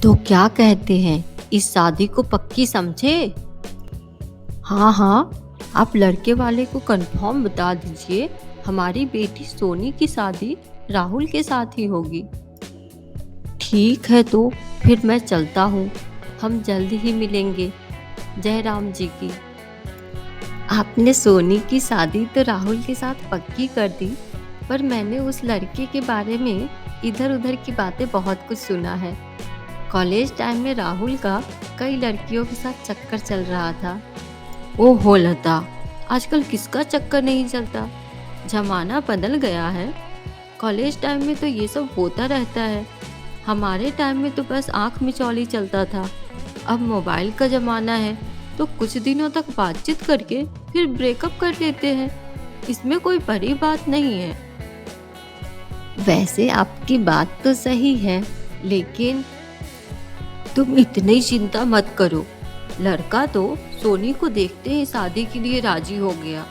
तो क्या कहते हैं, इस शादी को पक्की समझे? हाँ हाँ, आप लड़के वाले को कंफर्म बता दीजिए, हमारी बेटी सोनी की शादी राहुल के साथ ही होगी। ठीक है, तो फिर मैं चलता हूँ, हम जल्द ही मिलेंगे। जय राम जी की। आपने सोनी की शादी तो राहुल के साथ पक्की कर दी, पर मैंने उस लड़के के बारे में इधर उधर की बातें बहुत कुछ सुना है। कॉलेज टाइम में राहुल का कई लड़कियों के साथ चक्कर चल रहा था। ओहो लता, आजकल किसका चक्कर नहीं चलता, जमाना बदल गया है। कॉलेज टाइम में तो ये सब होता रहता है, हमारे टाइम में तो बस आंख मिचौली चलता था। अब मोबाइल का जमाना है तो कुछ दिनों तक बातचीत करके फिर ब्रेकअप कर लेते हैं, इसमें कोई बड़ी बात नहीं है। वैसे आपकी बात तो सही है, लेकिन तुम इतनी चिंता मत करो, लड़का तो सोनी को देखते ही शादी के लिए राजी हो गया।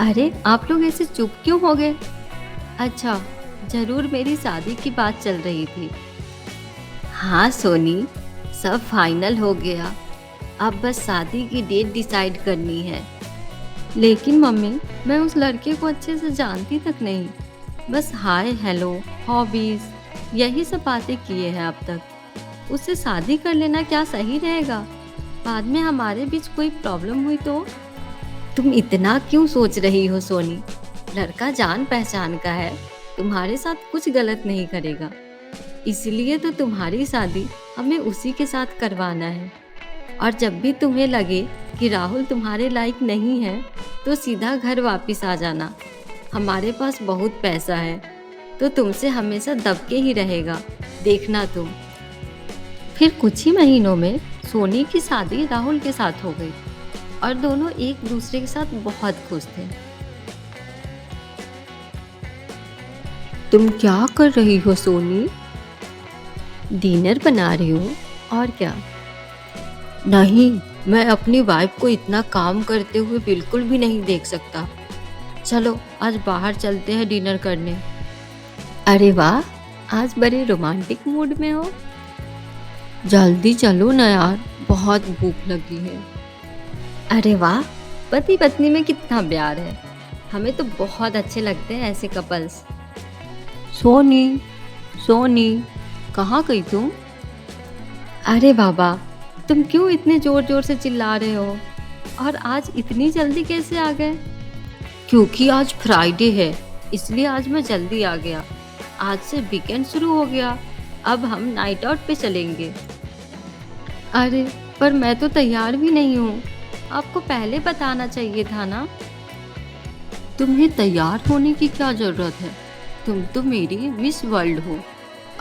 अरे आप लोग ऐसे चुप क्यों हो गए? अच्छा, जरूर मेरी शादी की बात चल रही थी। हाँ सोनी, सब फाइनल हो गया, अब बस शादी की डेट डिसाइड करनी है। लेकिन मम्मी, मैं उस लड़के को अच्छे से जानती तक नहीं, बस हाय हेलो हॉबीज यही सब बातें किए हैं अब तक। उससे शादी कर लेना क्या सही रहेगा? बाद में हमारे बीच कोई प्रॉब्लम हुई तो? तुम इतना क्यों सोच रही हो सोनी, लड़का जान पहचान का है, तुम्हारे साथ कुछ गलत नहीं करेगा, इसलिए तो तुम्हारी शादी हमें उसी के साथ करवाना है। और जब भी तुम्हें लगे कि राहुल तुम्हारे लायक नहीं है तो सीधा घर वापस आ जाना, हमारे पास बहुत पैसा है तो तुमसे हमेशा दबके ही रहेगा, देखना तुम। फिर कुछ ही महीनों में सोनी की शादी राहुल के साथ हो गई और दोनों एक दूसरे के साथ बहुत खुश थे। तुम क्या कर रही हो सोनी? डिनर बना रही हूँ, और क्या। नहीं, मैं अपनी वाइफ को इतना काम करते हुए बिल्कुल भी नहीं देख सकता। चलो आज बाहर चलते हैं डिनर करने। अरे वाह, आज बड़े रोमांटिक मूड में हो। जल्दी चलो ना यार, बहुत भूख लगी है। अरे वाह, पति पत्नी में कितना प्यार है, हमें तो बहुत अच्छे लगते हैं ऐसे कपल्स। सोनी, सोनी, कहाँ गई तुम? अरे बाबा, तुम क्यों इतने जोर जोर से चिल्ला रहे हो, और आज इतनी जल्दी कैसे आ गए? क्योंकि आज फ्राइडे है, इसलिए आज मैं जल्दी आ गया। आज से वीकेंड शुरू हो गया, अब हम नाइट आउट पे चलेंगे। अरे पर मैं तो तैयार भी नहीं हूँ, आपको पहले बताना चाहिए था ना। तुम्हें तैयार होने की क्या जरूरत है, तुम तो मेरी मिस वर्ल्ड हो।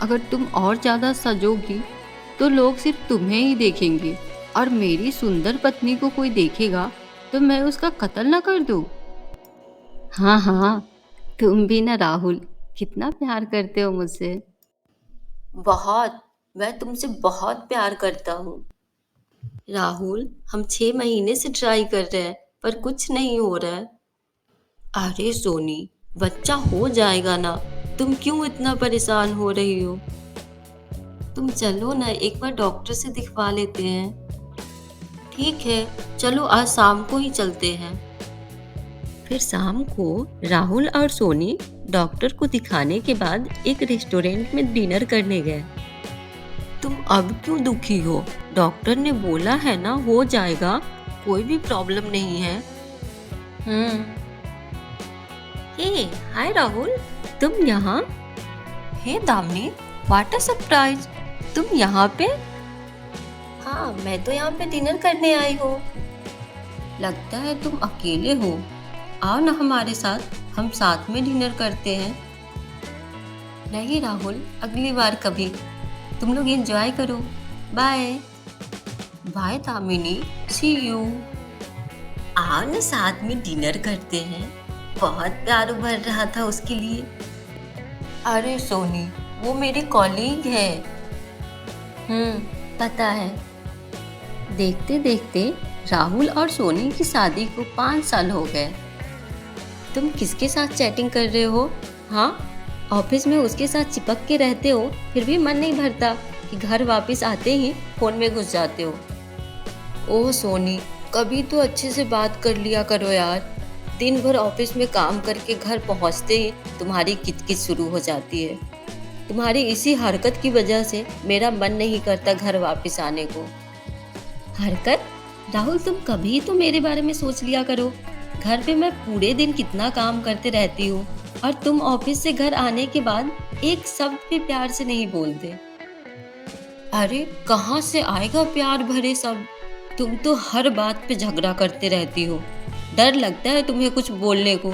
अगर तुम और ज़्यादा सजोगी तो लोग सिर्फ तुम्हें ही देखेंगे, और मेरी सुंदर पत्नी को कोई देखेगा तो मैं उसका कत्ल न कर दूँ। हाँ हाँ, तुम भी ना राहुल, कितना प्यार करते हो मुझसे। बहुत, मैं तुमसे बहुत प्यार करता हूँ। राहुल, हम 6 महीने से ट्राई कर रहे हैं पर कुछ नहीं हो रहा है। अरे सोनी, बच्चा हो जाएगा ना, तुम क्यों इतना परेशान हो रही हो? तुम चलो ना, एक बार डॉक्टर से दिखवा लेते हैं। ठीक है, चलो आज शाम को ही चलते हैं। फिर शाम को राहुल और सोनी डॉक्टर को दिखाने के बाद एक रेस्टोरेंट में डिनर करने गए। तुम अब क्यों दुखी हो? डॉक्टर ने बोला है ना हो जाएगा, कोई भी प्रॉब्लम नहीं है। हम्म। हे हाय राहुल, तुम यहाँ? हे दामिनी, व्हाट अ सरप्राइज, तुम यहाँ पे? हाँ, मैं तो यहाँ पे डिनर करने आई हूँ। लगता है तुम अकेले हो, आओ ना हमारे साथ, हम साथ में डिनर करते हैं। नहीं राहुल, अगली बार कभी, तुम लोग एंजॉय करो। Bye. Bye Damini, see you. आओ ना साथ में डिनर करते हैं, बहुत प्यार उभर रहा था उसके लिए। अरे सोनी, वो मेरी कॉलीग है। पता है। देखते देखते राहुल और सोनी की शादी को 5 साल हो गए। तुम किसके साथ चैटिंग कर रहे हो? हाँ, ऑफिस में उसके साथ चिपक के रहते हो, फिर भी मन नहीं भरता कि घर वापस आते ही फोन में घुस जाते हो। ओह सोनी, कभी तो अच्छे से बात कर लिया करो यार। दिन भर ऑफिस में काम करके घर पहुंचते ही तुम्हारी किचकिच शुरू हो जाती है। तुम्हारी इसी हरकत की वजह से मेरा मन नहीं करता घर वापस आने को। हरकत? राहुल, तुम कभी तो मेरे बारे में सोच लिया करो। घर पे मैं पूरे दिन कितना काम करते रहती हूँ और तुम ऑफिस से घर आने के बाद एक शब्द भी प्यार से नहीं बोलते। अरे कहाँ से आएगा प्यार भरे शब्द? तुम तो हर बात पे झगड़ा करते रहती हो। डर लगता है तुम्हें कुछ बोलने को।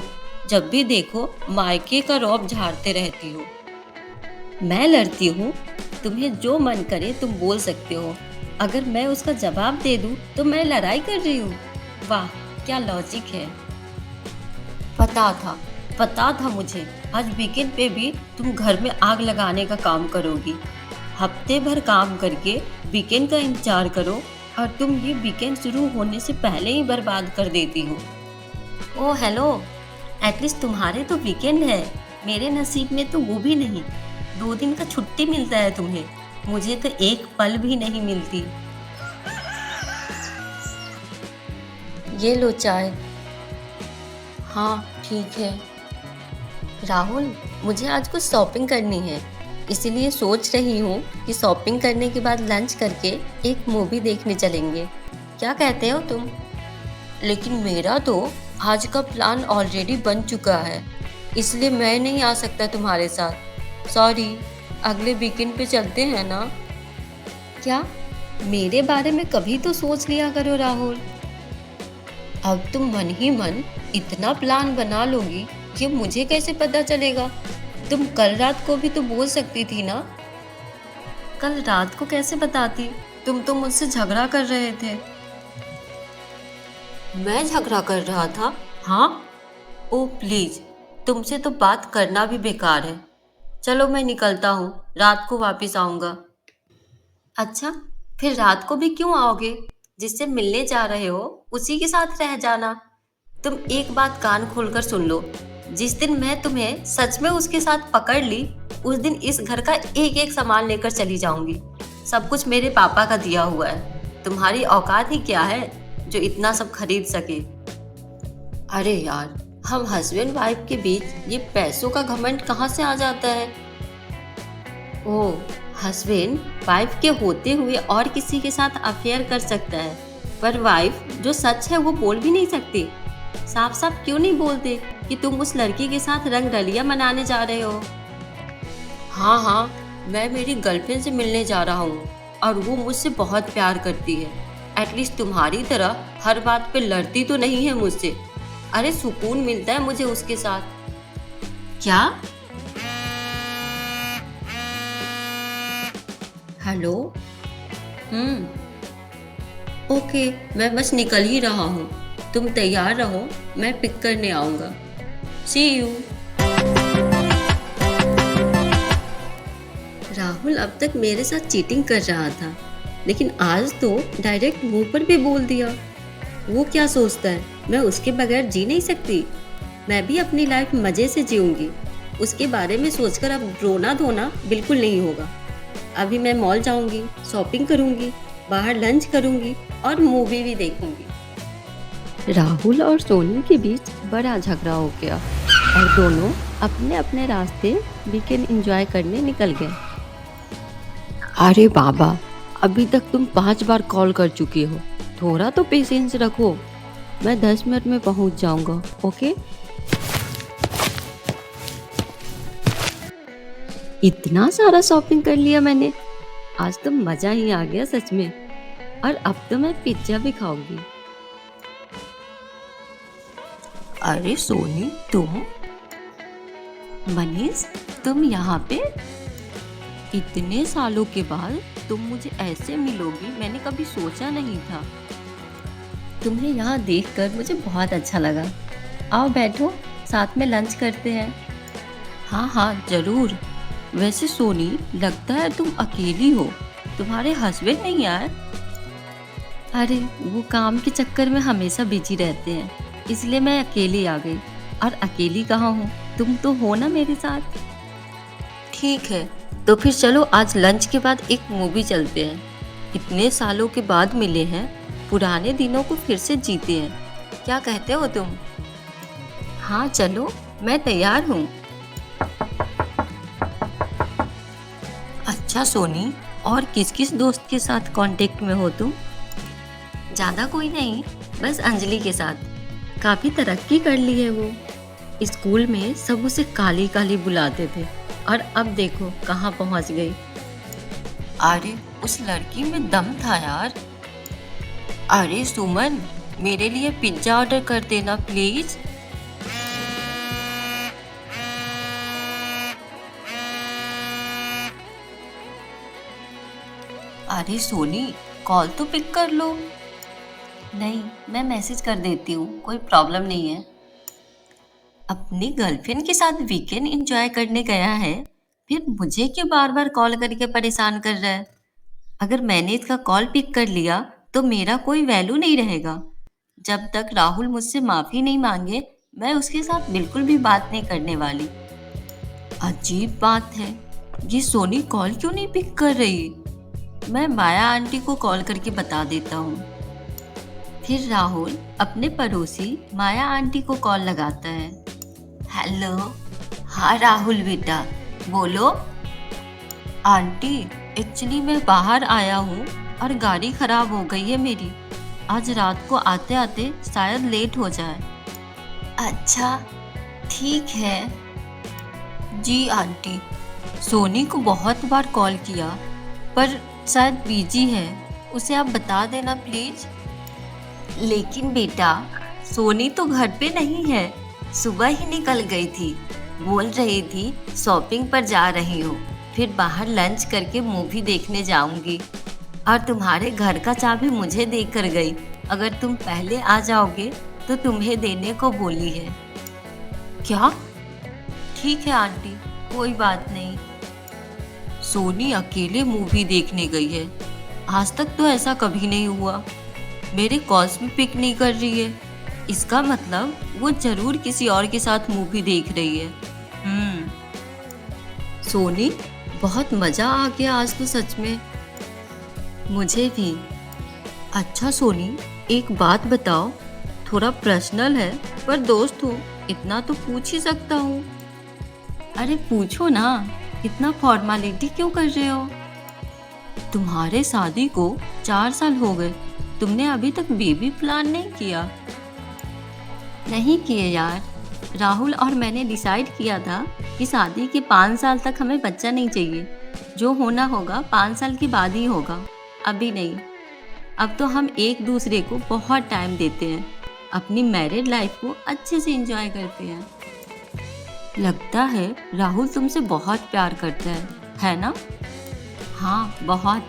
जब भी देखो मायके का रौब झाड़ते रहती हो। मैं लड़ती हूँ? तुम्हें जो मन करे तुम बोल सकते हो। अगर मैं उसका जवाब दे दूँ तो मैं लड़ाई कर रही हूँ। वाह, क्या लॉजिक है। पता था मुझे, आज वीकेंड पे भी तुम घर में आग लगाने का काम करोगी। हफ्ते भर काम करके वीकेंड का इंतजार करो और तुम ये वीकेंड शुरू होने से पहले ही बर्बाद कर देती हो। ओह हेलो, एटलीस्ट तुम्हारे तो वीकेंड है, मेरे नसीब में तो वो भी नहीं। 2 दिन का छुट्टी मिलता है तुम्हें, मुझे तो एक पल भी नहीं मिलती। ये लो चाय। हाँ ठीक है। राहुल, मुझे आज कुछ शॉपिंग करनी है, इसीलिए सोच रही हूँ कि शॉपिंग करने के बाद लंच करके एक मूवी देखने चलेंगे। क्या कहते हो तुम? लेकिन मेरा तो आज का प्लान ऑलरेडी बन चुका है, इसलिए मैं नहीं आ सकता तुम्हारे साथ। सॉरी, अगले वीकेंड पे चलते हैं ना? क्या? मेरे बारे में कभी तो सोच लिया करो राहुल। अब तुम मन ही मन इतना प्लान बना लोगी, ये मुझे कैसे पता चलेगा? तुम कल रात को भी तो बोल सकती थी ना। कल रात को कैसे बताती? तुम तो मुझसे झगड़ा कर रहे थे। मैं झगड़ा कर रहा था? हाँ। ओ प्लीज, तुमसे तो बात करना भी बेकार है। चलो मैं निकलता हूँ, रात को वापस आऊँगा। अच्छा, फिर रात को भी क्यों आओगे? जिससे मिलने जा रहे हो उसी के साथ रह जाना। तुम एक बात कान खोलकर सुन लो, जिस दिन मैं तुम्हें सच में उसके साथ पकड़ ली, उस दिन इस घर का एक एक सामान लेकर चली जाऊंगी। सब कुछ मेरे पापा का दिया हुआ है। तुम्हारी औकात ही क्या है जो इतना सब खरीद सके? अरे यार, हम हस्बैंड वाइफ के बीच ये पैसों का घमंड कहाँ से आ जाता है? ओह, हस्बैंड वाइफ के होते हुए और किसी के साथ अफेयर कर सकता है, पर वाइफ जो सच है वो बोल भी नहीं सकती। साफ साफ क्यों नहीं बोलते कि तुम उस लड़की के साथ रंग रलियां मनाने जा रहे हो? हाँ, मैं मेरी गर्लफ्रेंड से मिलने जा रहा हूँ और वो मुझसे बहुत प्यार करती है। एटलीस्ट तुम्हारी तरह हर बात पे लड़ती तो नहीं है मुझसे। अरे सुकून मिलता है मुझे उसके साथ। क्या? हेलो। ओके, मैं बस निकल ही रहा हूँ। तुम तैयार रहो, मैं पिक करने आऊँगा। सी यू। राहुल अब तक मेरे साथ चीटिंग कर रहा था, लेकिन आज तो डायरेक्ट मुंह पर भी बोल दिया। वो क्या सोचता है, मैं उसके बगैर जी नहीं सकती? मैं भी अपनी लाइफ मज़े से जीऊँगी। उसके बारे में सोचकर अब रोना धोना बिल्कुल नहीं होगा। अभी मैं मॉल जाऊँगी, शॉपिंग करूँगी, बाहर लंच करूँगी और मूवी भी देखूँगी। राहुल और सोनी के बीच बड़ा झगड़ा हो गया और दोनों अपने अपने रास्ते वीकेंड एंजॉय करने निकल गए। अरे बाबा, अभी तक तुम 5 बार कॉल कर चुके हो, थोड़ा तो पेशेंस रखो। मैं 10 मिनट में पहुंच जाऊंगा, ओके? इतना सारा शॉपिंग कर लिया मैंने, आज तो मजा ही आ गया सच में। और अब तो मैं पिज्जा भी खाऊंगी। अरे सोनी, तुम? मनीष, तुम यहाँ पे? इतने सालों के बाद तुम मुझे ऐसे मिलोगी, मैंने कभी सोचा नहीं था। तुम्हें यहाँ देखकर मुझे बहुत अच्छा लगा। आओ बैठो, साथ में लंच करते हैं। हाँ जरूर। वैसे सोनी, लगता है तुम अकेली हो, तुम्हारे हस्बैंड नहीं आए? अरे वो काम के चक्कर में हमेशा बिजी रहते हैं, इसलिए मैं अकेली आ गई। और अकेली कहाँ हूँ, तुम तो हो ना मेरे साथ। ठीक है, तो फिर चलो आज लंच के बाद एक मूवी चलते हैं। इतने सालों के बाद मिले हैं, पुराने दिनों को फिर से जीते हैं। क्या कहते हो तुम? हाँ चलो, मैं तैयार हूँ। अच्छा सोनी, और किस किस दोस्त के साथ कांटेक्ट में हो तुम? ज़्यादा कोई नहीं, बस अंजलि के साथ। काफ़ी तरक्की कर ली है वो। स्कूल में सब उसे काली काली बुलाते थे और अब देखो कहाँ पहुँच गई। अरे उस लड़की में दम था यार। अरे सुमन, मेरे लिए पिज्जा ऑर्डर कर देना प्लीज। अरे सोनी, कॉल तो पिक कर लो। नहीं, मैं मैसेज कर देती हूँ, कोई प्रॉब्लम नहीं है। अपनी गर्लफ्रेंड के साथ वीकेंड एंजॉय करने गया है, फिर मुझे क्यों बार बार कॉल करके परेशान कर रहा है? अगर मैंने इसका कॉल पिक कर लिया तो मेरा कोई वैल्यू नहीं रहेगा। जब तक राहुल मुझसे माफी नहीं मांगे, मैं उसके साथ बिल्कुल भी बात नहीं करने वाली। अजीब बात है, ये सोनी कॉल क्यों नहीं पिक कर रही? मैं माया आंटी को कॉल करके बता देता हूँ। फिर राहुल अपने पड़ोसी माया आंटी को कॉल लगाता है। हेलो। हाँ राहुल बेटा, बोलो। आंटी, एक्चुअली मैं बाहर आया हूँ और गाड़ी खराब हो गई है मेरी। आज रात को आते आते शायद लेट हो जाए। अच्छा, ठीक है। जी आंटी, सोनी को बहुत बार कॉल किया पर शायद बिजी है, उसे आप बता देना प्लीज। लेकिन बेटा, सोनी तो घर पे नहीं है, सुबह ही निकल गई थी। बोल रही थी शॉपिंग पर जा रही हूँ, फिर बाहर लंच करके मूवी देखने जाऊंगी। और तुम्हारे घर का चाबी मुझे देकर गई, अगर तुम पहले आ जाओगे तो तुम्हें देने को बोली है। क्या? ठीक है आंटी, कोई बात नहीं। सोनी अकेले मूवी देखने गई है, आज तक तो ऐसा कभी नहीं हुआ। मेरे कॉल्स भी पिक नहीं कर रही है, इसका मतलब वो जरूर किसी और के साथ मूवी देख रही है। सोनी, बहुत मजा आ गया आज तो सच में। मुझे भी। अच्छा सोनी, एक बात बताओ, थोड़ा पर्सनल है पर दोस्त हूँ, इतना तो पूछ ही सकता हूँ। अरे पूछो ना, इतना फॉर्मेलिटी क्यों कर रहे हो? तुम्हारे शादी को 4 साल हो गए, तुमने अभी तक बेबी प्लान नहीं किया? नहीं किए यार, राहुल और मैंने डिसाइड किया था कि शादी के 5 साल तक हमें बच्चा नहीं चाहिए। जो होना होगा 5 साल के बाद ही होगा, अभी नहीं। अब तो हम एक दूसरे को बहुत टाइम देते हैं, अपनी मैरिड लाइफ को अच्छे से एंजॉय करते हैं। लगता है राहुल तुमसे बहुत प्यार करता है ना? हाँ, बहुत।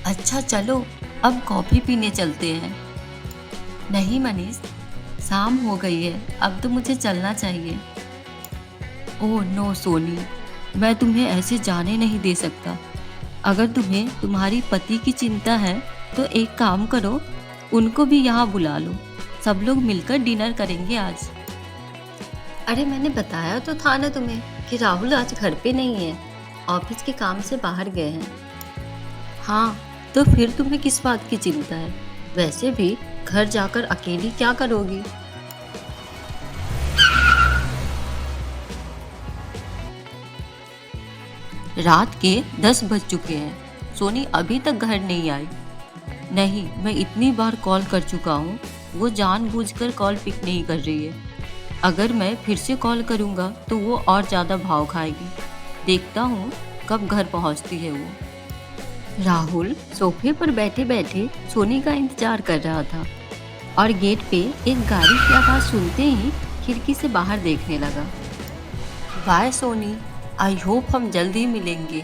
अच्छा चलो, अब कॉफ़ी पीने चलते हैं। नहीं मनीष, शाम हो गई है, अब तो मुझे चलना चाहिए। ओह नो सोनी, मैं तुम्हें ऐसे जाने नहीं दे सकता। अगर तुम्हें तुम्हारी पति की चिंता है तो एक काम करो, उनको भी यहाँ बुला लो, सब लोग मिलकर डिनर करेंगे आज। अरे मैंने बताया तो था ना तुम्हें कि राहुल आज घर पे नहीं है, ऑफिस के काम से बाहर गए हैं। हाँ, तो फिर तुम्हें किस बात की चिंता है? वैसे भी घर जाकर अकेली क्या करोगी? रात के 10 बज चुके हैं, सोनी अभी तक घर नहीं आई। नहीं, मैं इतनी बार कॉल कर चुका हूँ, वो जानबूझकर कॉल पिक नहीं कर रही है। अगर मैं फिर से कॉल करूँगा तो वो और ज़्यादा भाव खाएगी। देखता हूँ कब घर पहुँचती है वो। राहुल सोफे पर बैठे बैठे सोनी का इंतजार कर रहा था और गेट पे एक गाड़ी की आवाज़ सुनते ही खिड़की से बाहर देखने लगा। बाय सोनी, आई होप हम जल्द ही मिलेंगे।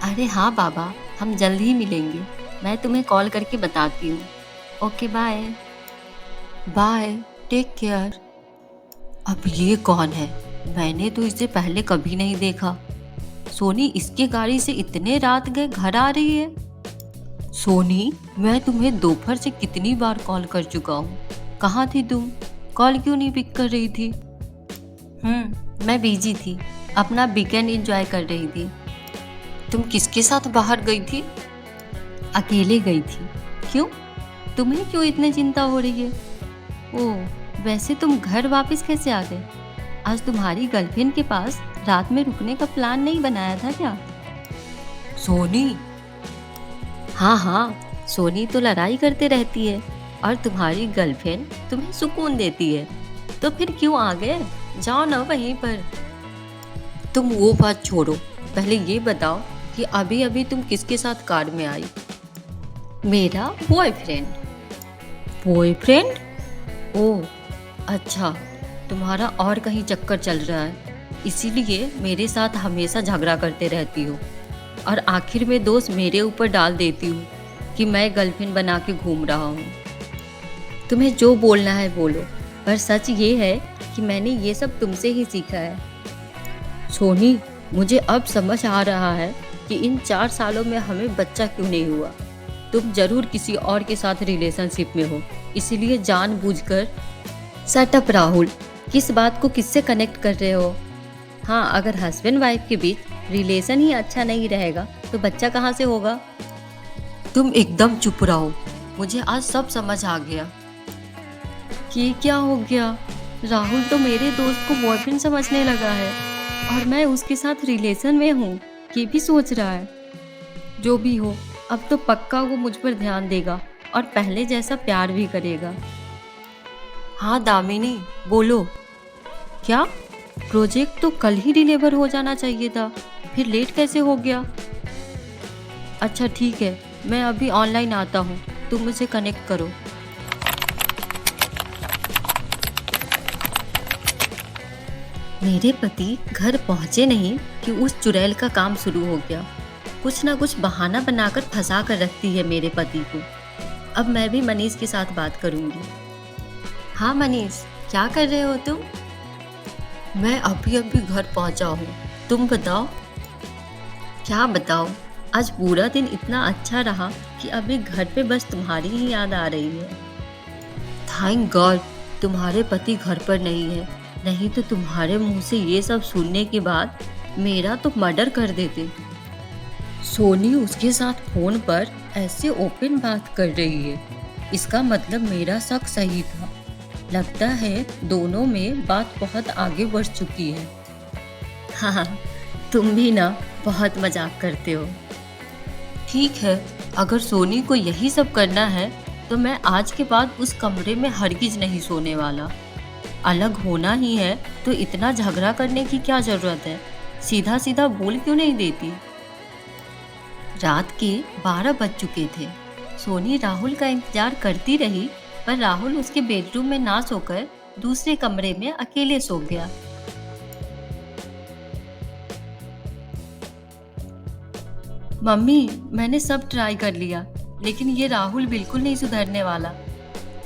अरे हाँ बाबा, हम जल्द ही मिलेंगे, मैं तुम्हें कॉल करके बताती हूँ। Okay bye. Bye, take care. अब ये कौन है? मैंने तो इसे पहले कभी नहीं देखा। सोनी इसके गाड़ी से इतने रात गए घर आ रही है। सोनी, मैं तुम्हें दोपहर से कितनी बार कॉल कर चुका हूँ, कहाँ थी तुम? कॉल क्यों नहीं पिक कर रही थी? मैं बिजी थी, अपना वीकेंड एंजॉय कर रही थी। तुम किसके साथ बाहर गई थी? अकेले गई थी। क्यों? तुम्हें क्यों इतनी चिंता हो रही है? ओह, वैसे तुम घर वापस कैसे आ गए? आज तुम्हारी गर्लफ्रेंड के पास रात में रुकने का प्लान नहीं बनाया था क्या? सोनी? हाँ हाँ, सोनी तो लड़ाई करते रहती है और तुम्हारी गर्लफ्रेंड तुम्हें सुकून देती है। तो फिर क्यों आ गए? जाओ ना वहीं पर। तुम वो बात छोड़ो, पहले ये बताओ कि अभी अभी तुम किसके साथ कार में आई? मेरा बॉयफ्रेंड। बॉयफ्रेंड? ओह, अच्छा, तुम्हारा और कहीं चक्कर चल रहा है, इसीलिए मेरे साथ हमेशा झगड़ा करते रहती हो और आखिर में दोष मेरे ऊपर डाल देती हूँ कि मैं गर्लफ्रेंड बना के घूम रहा हूँ। तुम्हें जो बोलना है बोलो, पर सच ये है कि मैंने ये सब तुमसे ही सीखा है। सोनी, मुझे अब समझ आ रहा है कि इन 4 सालों में हमें बच्चा क्यों नहीं हुआ। तुम जरूर किसी और के साथ रिलेशनशिप में हो, इसीलिए जानबूझकर। शट अप राहुल, किस बात को किससे कनेक्ट कर रहे हो? हाँ, अगर हस्बैंड वाइफ के बीच रिलेशन ही अच्छा नहीं रहेगा तो बच्चा कहाँ से होगा? तुम एकदम चुप रहो, मुझे आज सब समझ आ गया। ये क्या हो गया? राहुल तो मेरे दोस्त को बॉयफ्रेंड समझने लगा है और मैं उसके साथ रिलेशन में हूँ ये भी सोच रहा है। जो भी हो, अब तो पक्का वो मुझ पर ध्यान देगा और पहले जैसा प्यार भी करेगा। हाँ दामिनी, बोलो। क्या? प्रोजेक्ट तो कल ही डिलीवर हो जाना चाहिए था, फिर लेट कैसे हो गया? अच्छा ठीक है, मैं अभी ऑनलाइन आता हूँ, तुम मुझे कनेक्ट करो। मेरे पति घर पहुँचे नहीं कि उस चुड़ैल का काम शुरू हो गया। कुछ ना कुछ बहाना बनाकर फंसा कर रखती है मेरे पति को। अब मैं भी मनीष के साथ बात करूँगी। हाँ मनीष, क्या कर रहे हो तुम? मैं अभी अभी घर पहुँचा हूँ, तुम बताओ। क्या बताओ, आज पूरा दिन इतना अच्छा रहा कि अभी घर पे बस तुम्हारी ही याद आ रही है। थैंक गॉड तुम्हारे पति घर पर नहीं है, नहीं तो तुम्हारे मुंह से ये सब सुनने के बाद मेरा तो मर्डर कर देते। सोनी उसके साथ फोन पर ऐसे ओपन बात कर रही है, इसका मतलब मेरा शक सही था। लगता है दोनों में बात बहुत आगे बढ़ चुकी है। हाँ, तुम भी ना बहुत मजाक करते हो। ठीक है, अगर सोनी को यही सब करना है तो मैं आज के बाद उस कमरे में हरगिज नहीं सोने वाला। अलग होना ही है तो इतना झगड़ा करने की क्या जरूरत है? सीधा सीधा बोल क्यों नहीं देती? रात के 12 बज चुके थे। सोनी राहुल का इंतजार करती रही, पर राहुल उसके बेडरूम में ना सोकर दूसरे कमरे में अकेले सो गया। मम्मी, मैंने सब ट्राई कर लिया, लेकिन ये राहुल बिल्कुल नहीं सुधरने वाला।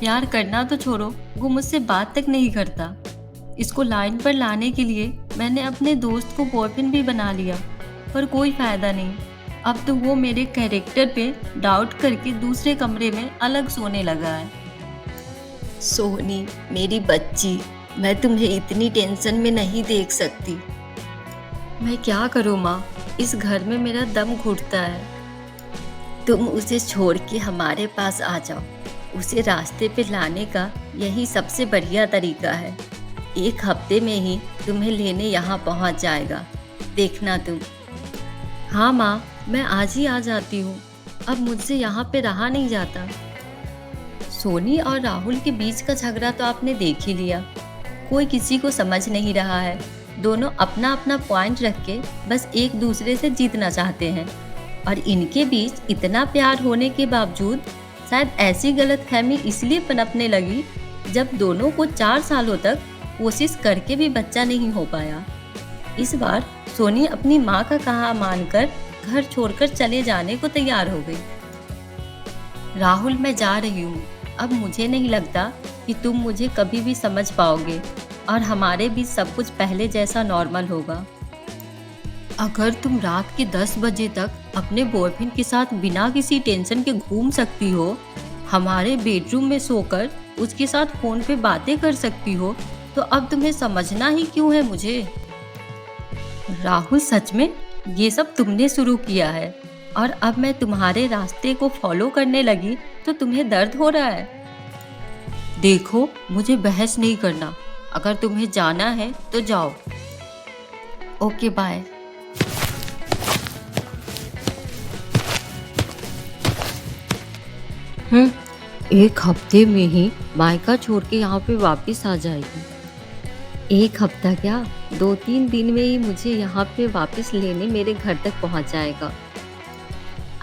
प्यार करना तो छोड़ो, वो मुझसे बात तक नहीं करता। इसको लाइन पर लाने के लिए मैंने अपने दोस्त को बॉयफ्रेंड भी बना लिया, पर कोई फायदा नहीं। अब तो वो मेरे कैरेक्टर पे डाउट करके दूसरे कमरे में अलग सोने लगा है। सोनी, मेरी बच्ची, मैं तुम्हें इतनी टेंशन में नहीं देख सकती। मैं क्या करूँ माँ, इस घर में मेरा दम घुटता है। तुम उसे छोड़ के हमारे पास आ जाओ। उसे रास्ते पे लाने का यही सबसे बढ़िया तरीका है। 1 हफ्ते में ही तुम्हें लेने यहाँ पहुँच जाएगा, देखना तुम। हाँ माँ, मैं आज ही आ जाती हूँ, अब मुझसे यहाँ पे रहा नहीं जाता। सोनी और राहुल के बीच का झगड़ा तो आपने देख ही लिया। कोई किसी को समझ नहीं रहा है, दोनों अपना अपना पॉइंट रख के बस एक दूसरे से जीतना चाहते हैं। और इनके बीच इतना प्यार होने के बावजूद शायद ऐसी गलतफहमी इसलिए पनपने लगी जब दोनों को 4 सालों तक कोशिश करके भी बच्चा नहीं हो पाया। इस बार सोनी अपनी माँ का कहा मानकर घर छोड़कर चले जाने को तैयार हो गई। राहुल, मैं जा रही हूँ। अब मुझे नहीं लगता कि तुम मुझे कभी भी समझ पाओगे और हमारे बीच सब कुछ पहले जैसा नॉर्मल होगा। अगर तुम रात के 10 बजे तक अपने बॉयफ्रेंड के साथ बिना किसी टेंशन के घूम सकती हो, हमारे बेडरूम में सोकर उसके साथ फ़ोन पे बातें कर सकती हो, तो अब तुम्हें समझना ही क्यों है मुझे? राहुल, सच में ये सब तुमने शुरू किया है और अब मैं तुम्हारे रास्ते को फॉलो करने लगी तो तुम्हें दर्द हो रहा है। देखो, मुझे बहस नहीं करना। अगर तुम्हें जाना है तो जाओ। Okay, bye. हम्म, एक हफ्ते में ही मायका छोड़ के यहाँ पे वापस आ जाएगी। एक हफ्ता क्या, 2-3 दिन में ही मुझे यहाँ पे वापस लेने मेरे घर तक पहुँच जाएगा।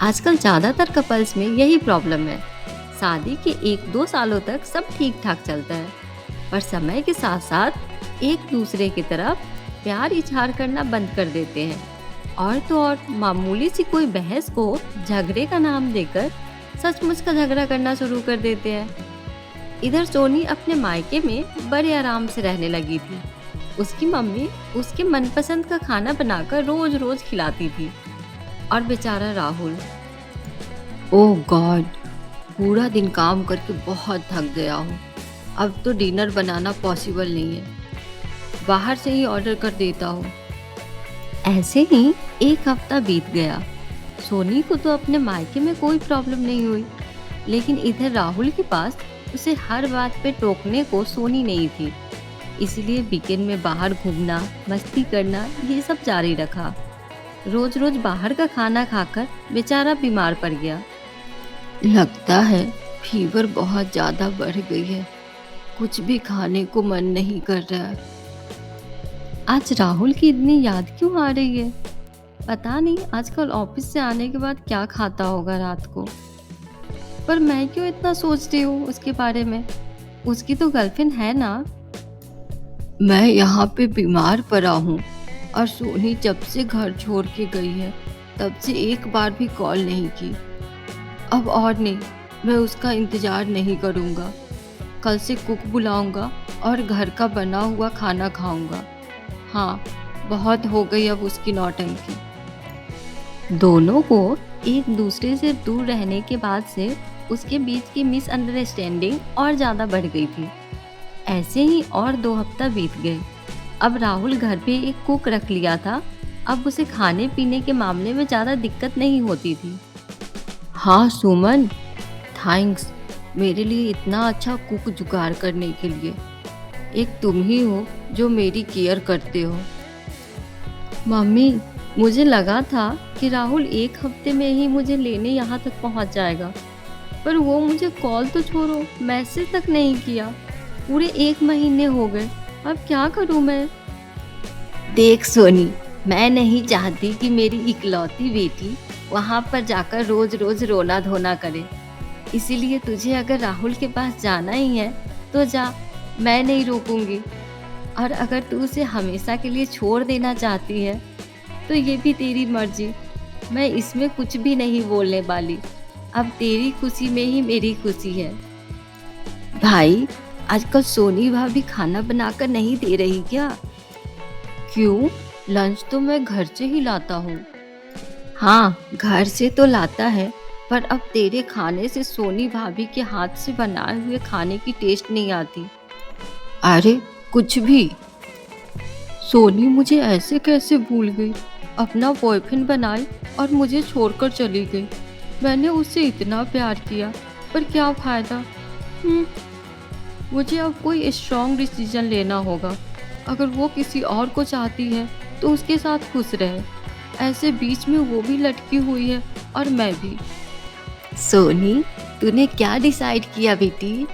आजकल ज़्यादातर कपल्स में यही प्रॉब्लम है। शादी के 1-2 सालों तक सब ठीक ठाक चलता है, पर समय के साथ साथ एक दूसरे की तरफ प्यार इजहार करना बंद कर देते हैं। और तो और मामूली सी कोई बहस को झगड़े का नाम देकर सचमुच का झगड़ा करना शुरू कर देते हैं। इधर सोनी अपने मायके में बड़े आराम से रहने लगी थी। उसकी मम्मी उसके मनपसंद का खाना बनाकर रोज रोज खिलाती थी। और बेचारा राहुल, ओह गॉड, पूरा दिन काम करके बहुत थक गया हूँ। अब तो डिनर बनाना पॉसिबल नहीं है, बाहर से ही ऑर्डर कर देता हूँ। ऐसे ही एक हफ्ता बीत गया। सोनी को तो अपने मायके में कोई प्रॉब्लम नहीं हुई, लेकिन इधर राहुल के पास उसे हर बात पे टोकने को सोनी नहीं थी। इसलिए वीकेंड में बाहर घूमना, मस्ती करना ये सब जारी रखा। रोज रोज बाहर का खाना खाकर बेचारा बीमार पड़ गया। लगता है फीवर बहुत ज़्यादा बढ़ गई है, कुछ भी खाने को मन नहीं कर रहा है। आज राहुल की इतनी याद क्यों आ रही है? पता नहीं आजकल ऑफिस से आने के बाद क्या खाता होगा रात को। पर मैं क्यों इतना सोच रही हूँ उसके बारे में? उसकी तो गर्लफ्रेंड है ना। मैं यहाँ पे बीमार पड़ा हूँ और सोनी जब से घर छोड़ के गई है तब से एक बार भी कॉल नहीं की। अब और नहीं, मैं उसका इंतज़ार नहीं करूँगा। कल से कुक बुलाऊँगा और घर का बना हुआ खाना खाऊँगा। हाँ, बहुत हो गई अब उसकी नौटंकी। दोनों को एक दूसरे से दूर रहने के बाद से उसके बीच की मिसअंडरस्टैंडिंग और ज़्यादा बढ़ गई थी। ऐसे ही और 2 हफ्ता बीत गए। अब राहुल घर पे एक कुक रख लिया था। अब उसे खाने पीने के मामले में ज़्यादा दिक्कत नहीं होती थी। हाँ सुमन, थैंक्स मेरे लिए इतना अच्छा कुक जुगाड़ करने के लिए। एक तुम ही हो जो मेरी केयर करते हो। मम्मी, मुझे लगा था कि राहुल एक हफ्ते में ही मुझे लेने यहाँ तक पहुँच जाएगा, पर वो मुझे कॉल तो छोड़ो, मैसेज तक नहीं किया। पूरे 1 महीने हो गए। अब क्या करूँ मैं? देख सोनी, मैं नहीं चाहती कि मेरी इकलौती बेटी वहाँ पर जाकर रोज रोज रोना धोना करे। इसीलिए तुझे अगर राहुल के पास जाना ही है तो जा, मैं नहीं रोकूंगी। और अगर तू उसे हमेशा के लिए छोड़ देना चाहती है तो ये भी तेरी मर्जी। मैं इसमें कुछ भी नहीं बोलने वाली। अब तेरी खुशी में ही मेरी खुशी है। भाई, आजकल सोनी भाभी खाना बनाकर नहीं दे रही क्या? क्यों? लंच तो मैं घर से ही लाता हूँ। हाँ, घर से तो लाता है, पर अब तेरे खाने से सोनी भाभी के हाथ से बनाए हुए खाने की टेस्ट नहीं आती। अरे कुछ भी। सोनी मुझे ऐसे कैसे भूल गई? अपना बॉयफ्रेंड बनाई और मुझे छोड़कर चली गई। मैंने उससे इतना प्यार किया, पर क्या फ़ायदा? मुझे अब कोई स्ट्रॉन्ग डिसीजन लेना होगा। अगर वो किसी और को चाहती है तो उसके साथ खुश रहे। ऐसे बीच में वो भी लटकी हुई है और मैं भी। सोनी, तूने क्या डिसाइड किया बेटी?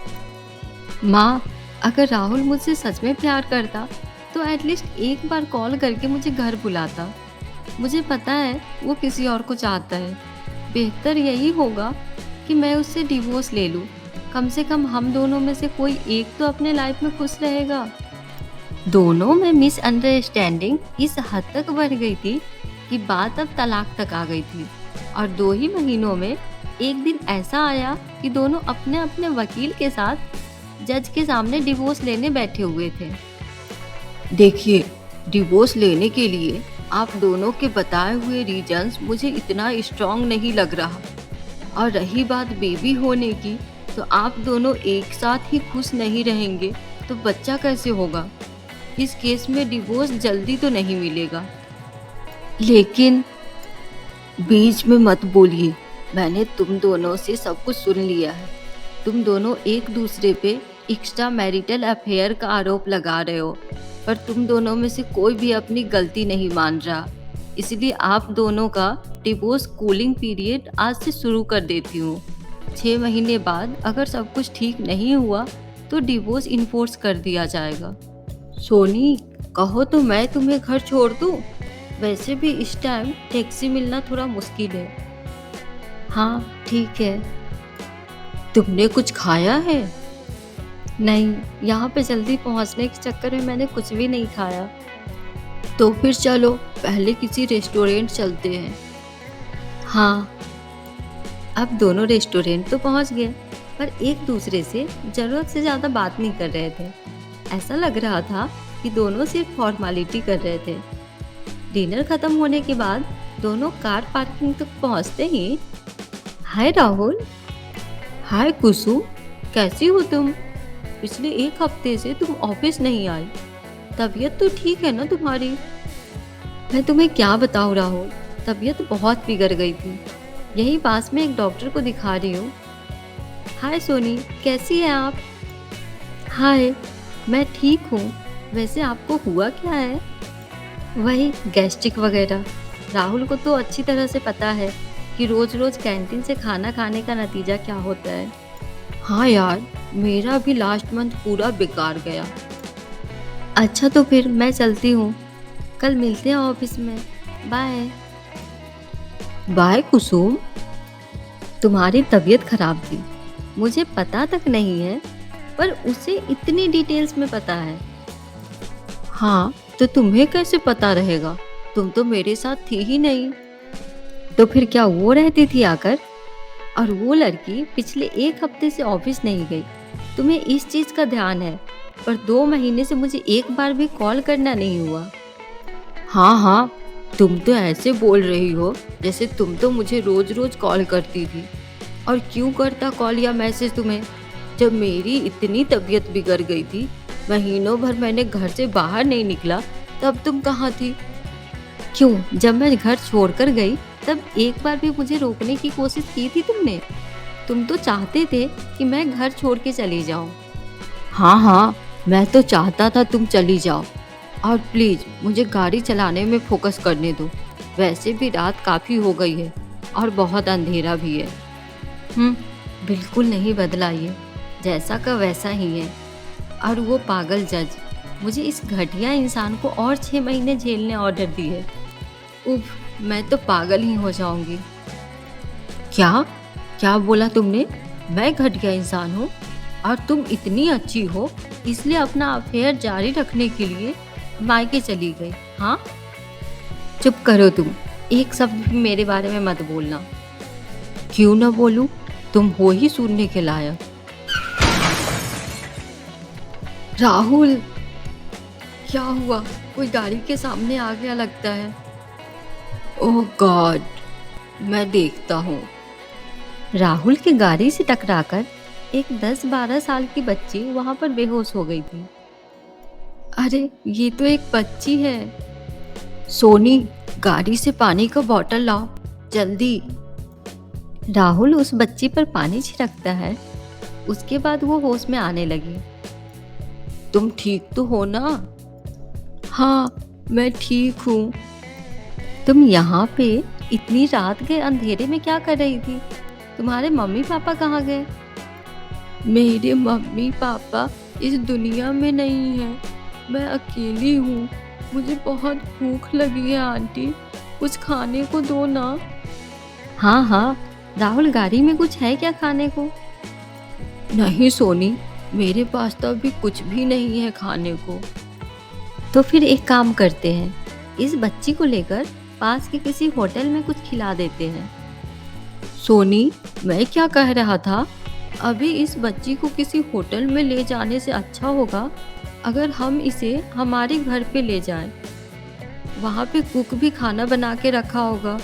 माँ, अगर राहुल मुझसे सच में प्यार करता तो एटलीस्ट एक बार कॉल करके मुझे घर बुलाता। मुझे पता है वो किसी और को चाहता है। बेहतर यही होगा कि मैं उससे डिवोर्स ले लूँ। कम से कम हम दोनों में से कोई एक तो अपने लाइफ में खुश रहेगा। दोनों में मिसअंडरस्टैंडिंग इस हद तक बढ़ गई थी कि बात अब तलाक तक आ गई थी। और 2 ही महीनों में एक दिन ऐसा आया कि दोनों अपने अपने वकील के साथ जज के सामने डिवोर्स लेने बैठे हुए थे। देखिए, डिवोर्स लेने के लिए आप दोनों के बताए हुए रीजंस मुझे इतना स्ट्रॉन्ग नहीं लग रहा। और रही बात बेबी होने की, तो आप दोनों एक साथ ही खुश नहीं रहेंगे तो बच्चा कैसे होगा? इस केस में डिवोर्स जल्दी तो नहीं मिलेगा। लेकिन बीच में मत बोलिए, मैंने तुम दोनों से सब कुछ सुन लिया है। तुम दोनों एक दूसरे पे एक्स्ट्रा मैरिटल अफेयर का आरोप लगा रहे हो, पर तुम दोनों में से कोई भी अपनी गलती नहीं मान रहा। इसलिए आप दोनों का डिवोर्स कूलिंग पीरियड आज से शुरू कर देती हूँ। 6 महीने बाद अगर सब कुछ ठीक नहीं हुआ तो डिवोर्स इन्फोर्स कर दिया जाएगा। सोनी, कहो तो मैं तुम्हें घर छोड़ दूँ? वैसे भी इस टाइम टैक्सी मिलना थोड़ा मुश्किल है। हाँ ठीक है। तुमने कुछ खाया है? नहीं, यहाँ पे जल्दी पहुँचने के चक्कर में मैंने कुछ भी नहीं खाया। तो फिर चलो पहले किसी रेस्टोरेंट चलते हैं। हाँ। अब दोनों रेस्टोरेंट तो पहुँच गए, पर एक दूसरे से ज़रूरत से ज़्यादा बात नहीं कर रहे थे। ऐसा लग रहा था कि दोनों सिर्फ फॉर्मेलिटी कर रहे थे। डिनर खत्म होने के बाद दोनों कार पार्किंग तक पहुँचते ही, हाय राहुल। हाय कुसुम, कैसी हो तुम? पिछले 1 हफ्ते से तुम ऑफिस नहीं आई। तबीयत तो ठीक है ना तुम्हारी? मैं तुम्हें क्या बताऊँ राहुल, तबीयत बहुत बिगड़ गई थी। यही पास में एक डॉक्टर को दिखा रही हूँ। हाय सोनी, कैसी हैं आप? हाय, मैं ठीक हूँ। वैसे आपको हुआ क्या है? वही गैस्ट्रिक वगैरह। राहुल को तो अच्छी तरह से पता है कि रोज रोज कैंटीन से खाना खाने का नतीजा क्या होता है। हाँ यार, मेरा भी लास्ट मंथ पूरा बेकार गया। अच्छा तो फिर मैं चलती हूँ, कल मिलते हैं ऑफिस में। बाय। बाय कुसुम। तुम्हारी तबीयत खराब थी, मुझे पता तक नहीं है, पर उसे इतनी डिटेल्स में पता है। हाँ तो तुम्हें कैसे पता रहेगा? तुम तो मेरे साथ थी ही नहीं। तो फिर क्या वो रहती थी आकर? और वो लड़की पिछले 1 हफ्ते से ऑफिस नहीं गई। तुम्हें इस चीज़ का ध्यान है, पर 2 महीने से मुझे एक बार भी कॉल करना नहीं हुआ। हाँ हाँ, तुम तो ऐसे बोल रही हो जैसे तुम तो मुझे रोज रोज कॉल करती थी। और क्यों करता कॉल या मैसेज तुम्हें? जब मेरी इतनी तबीयत बिगड़ गई थी, महीनों भर मैंने घर से बाहर नहीं निकला, तब तुम कहाँ थी? क्यों, जब मैं घर छोड़कर गई तब एक बार भी मुझे रोकने की कोशिश की थी तुमने? तुम तो चाहते थे कि मैं घर छोड़ के चली जाऊं। हाँ हाँ, मैं तो चाहता था तुम चली जाओ। और प्लीज़ मुझे गाड़ी चलाने में फोकस करने दो। वैसे भी रात काफ़ी हो गई है और बहुत अंधेरा भी है। बिल्कुल नहीं बदला ये, जैसा का वैसा ही है। और वो पागल जज, मुझे इस घटिया इंसान को और 6 महीने झेलने ऑर्डर दिए। उफ, मैं तो पागल ही हो जाऊंगी। क्या क्या बोला तुमने? मैं घटिया इंसान हूँ और तुम इतनी अच्छी हो इसलिए अपना अफेयर जारी रखने के लिए मायके चली गई? हाँ, चुप करो तुम, एक शब्द भी मेरे बारे में मत बोलना। क्यों ना बोलूं, तुम हो ही सुनने के लायक। राहुल, क्या हुआ? कोई गाड़ी के सामने आ गया लगता है। ओह गॉड, मैं देखता हूँ। राहुल की गाड़ी से टकराकर एक 10-12 साल की बच्ची वहां पर बेहोश हो गई थी। अरे ये तो एक बच्ची है। सोनी, गाड़ी से पानी का बोतल लाओ जल्दी। राहुल उस बच्ची पर पानी छिड़कता है। उसके बाद वो होश में आने लगी। तुम ठीक तो हो ना? हाँ, मैं ठीक हूँ। तुम यहाँ पे इतनी रात के अंधेरे में क्या कर रही थी? तुम्हारे मम्मी पापा कहाँ गए? मेरे मम्मी पापा इस दुनिया में नहीं है, मैं अकेली हूँ। मुझे बहुत भूख लगी है आंटी, कुछ खाने को दो ना। हाँ हाँ राहुल, गाड़ी में कुछ है क्या खाने को? नहीं सोनी, मेरे पास तो अभी कुछ भी नहीं है खाने को। तो फिर एक काम करते हैं, इस बच्ची को लेकर पास के किसी होटल में कुछ खिला देते हैं। सोनी, मैं क्या कह रहा था, अभी इस बच्ची को किसी होटल में ले जाने से अच्छा होगा अगर हम इसे हमारे घर पे ले जाएं। वहाँ पे कुक भी खाना बना के रखा होगा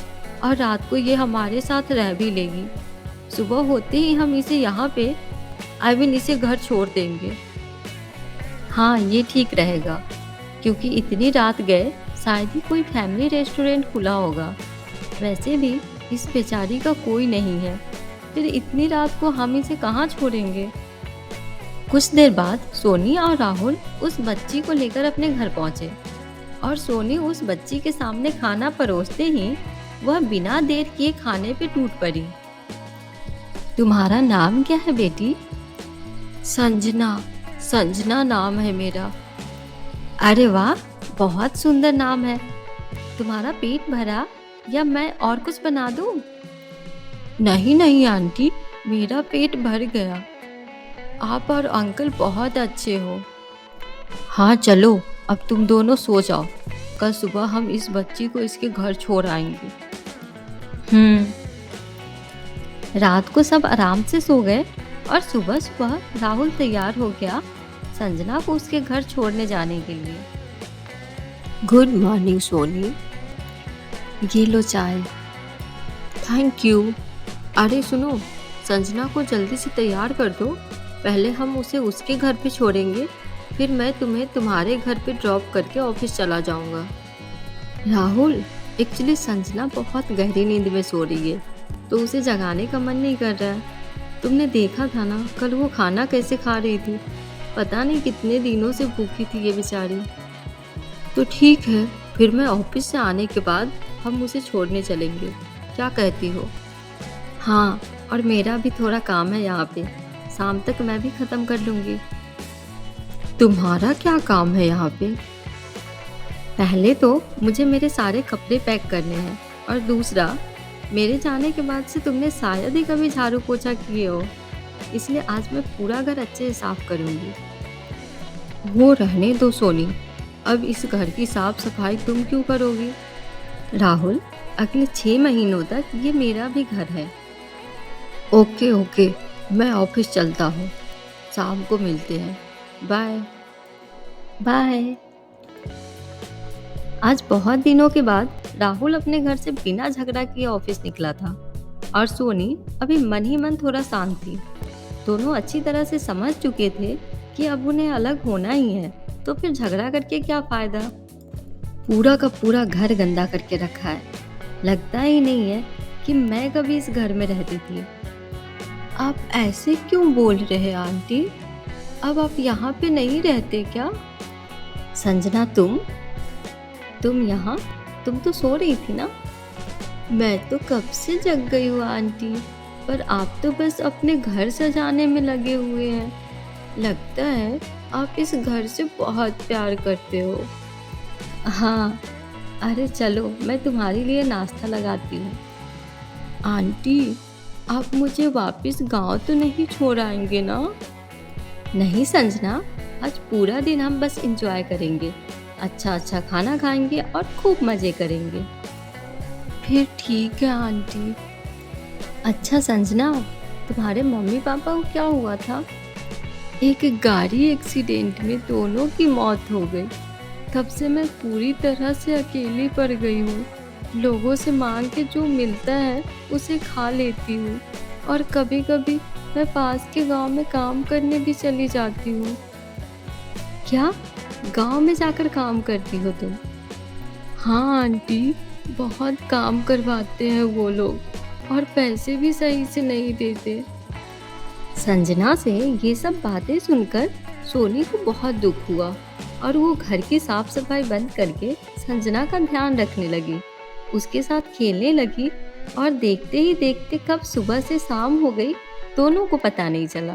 और रात को ये हमारे साथ रह भी लेगी। सुबह होते ही हम इसे यहाँ पे इसे घर छोड़ देंगे। हाँ, ये ठीक रहेगा, क्योंकि इतनी रात गए शायद ही कोई फैमिली रेस्टोरेंट खुला होगा। वैसे भी इस बेचारी का कोई नहीं है, फिर इतनी रात को हम इसे कहाँ छोड़ेंगे। कुछ देर बाद सोनी और राहुल उस बच्ची को लेकर अपने घर पहुंचे और सोनी उस बच्ची के सामने खाना परोसते ही वह बिना देर किए खाने पे टूट पड़ी। तुम्हारा नाम क्या है बेटी? संजना। संजना नाम है मेरा। अरे वाह, बहुत सुंदर नाम है। तुम्हारा पेट भरा या मैं और कुछ बना दूं? नहीं नहीं आंटी, मेरा पेट भर गया। आप और अंकल बहुत अच्छे हो। हाँ चलो, अब तुम दोनों सो जाओ। कल सुबह हम इस बच्ची को इसके घर छोड़ आएंगे। रात को सब आराम से सो गए और सुबह सुबह राहुल तैयार हो गया संजना को उसके घर छोड़ने जाने के लिए। गुड मॉर्निंग सोनी, ये लो चाय। Thank you. अरे सुनो, संजना को जल्दी से तैयार कर दो। पहले हम उसे उसके घर पे छोड़ेंगे, फिर मैं तुम्हें तुम्हारे घर पे ड्रॉप करके ऑफिस चला जाऊंगा। राहुल, एक्चुअली संजना बहुत गहरी नींद में सो रही है, तो उसे जगाने का मन नहीं कर रहा है। तुमने देखा था ना कल वो खाना कैसे खा रही थी। पता नहीं कितने दिनों से भूखी थी ये बेचारी। तो ठीक है, फिर मैं ऑफिस से आने के बाद हम उसे छोड़ने चलेंगे। क्या कहती हो? हाँ, और मेरा भी थोड़ा काम है यहाँ पे, शाम तक मैं भी ख़त्म कर लूँगी। तुम्हारा क्या काम है यहाँ पे? पहले तो मुझे मेरे सारे कपड़े पैक करने हैं, और दूसरा मेरे जाने के बाद से तुमने शायद ही कभी झाड़ू पोछा किए हो, इसलिए आज मैं पूरा घर अच्छे से साफ करूँगी। वो रहने दो सोनी, अब इस घर की साफ सफाई तुम क्यों करोगी? राहुल, अगले 6 महीनों तक ये मेरा भी घर है। ओके ओके, मैं ऑफिस चलता हूँ, शाम को मिलते हैं। Bye bye. आज बहुत दिनों के बाद राहुल अपने घर से बिना झगड़ा किए ऑफिस निकला था और सोनी अभी मन ही मन थोड़ा शांत थी। दोनों अच्छी तरह से समझ चुके थे कि अब उन्हें अलग होना ही है, तो फिर झगड़ा करके क्या फायदा। पूरा का पूरा घर गंदा करके रखा है, लगता ही नहीं है कि मैं कभी इस घर में रहती थी। आप ऐसे क्यों बोल रहे आंटी? अब आप यहाँ पे नहीं रहते क्या? संजना, तुम यहाँ? तुम तो सो रही थी ना? मैं तो कब से जग गई हूँ आंटी, पर आप तो बस अपने घर सजाने में लगे हुए हैं। लगता है आप इस घर से बहुत प्यार करते हो। हाँ, अरे चलो मैं तुम्हारे लिए नाश्ता लगाती हूँ। आंटी, आप मुझे वापस गांव तो नहीं छोड़ आएंगे ना? नहीं संजना, आज पूरा दिन हम बस एंजॉय करेंगे, अच्छा अच्छा खाना खाएंगे और खूब मज़े करेंगे। फिर ठीक है आंटी। अच्छा संजना, तुम्हारे मम्मी पापा को क्या हुआ था? एक गाड़ी एक्सीडेंट में दोनों की मौत हो गई। तब से मैं पूरी तरह से अकेली पड़ गई हूँ। लोगों से मांग के जो मिलता है उसे खा लेती हूँ, और कभी कभी मैं पास के गांव में काम करने भी चली जाती हूँ। क्या गांव में जाकर काम करती हो तुम? हाँ आंटी, बहुत काम करवाते हैं वो लोग, और पैसे भी सही से नहीं देते। संजना से ये सब बातें सुनकर सोनी को बहुत दुख हुआ और वो घर की साफ सफाई बंद करके संजना का ध्यान रखने लगी, उसके साथ खेलने लगी, और देखते ही देखते कब सुबह से शाम हो गई दोनों को पता नहीं चला।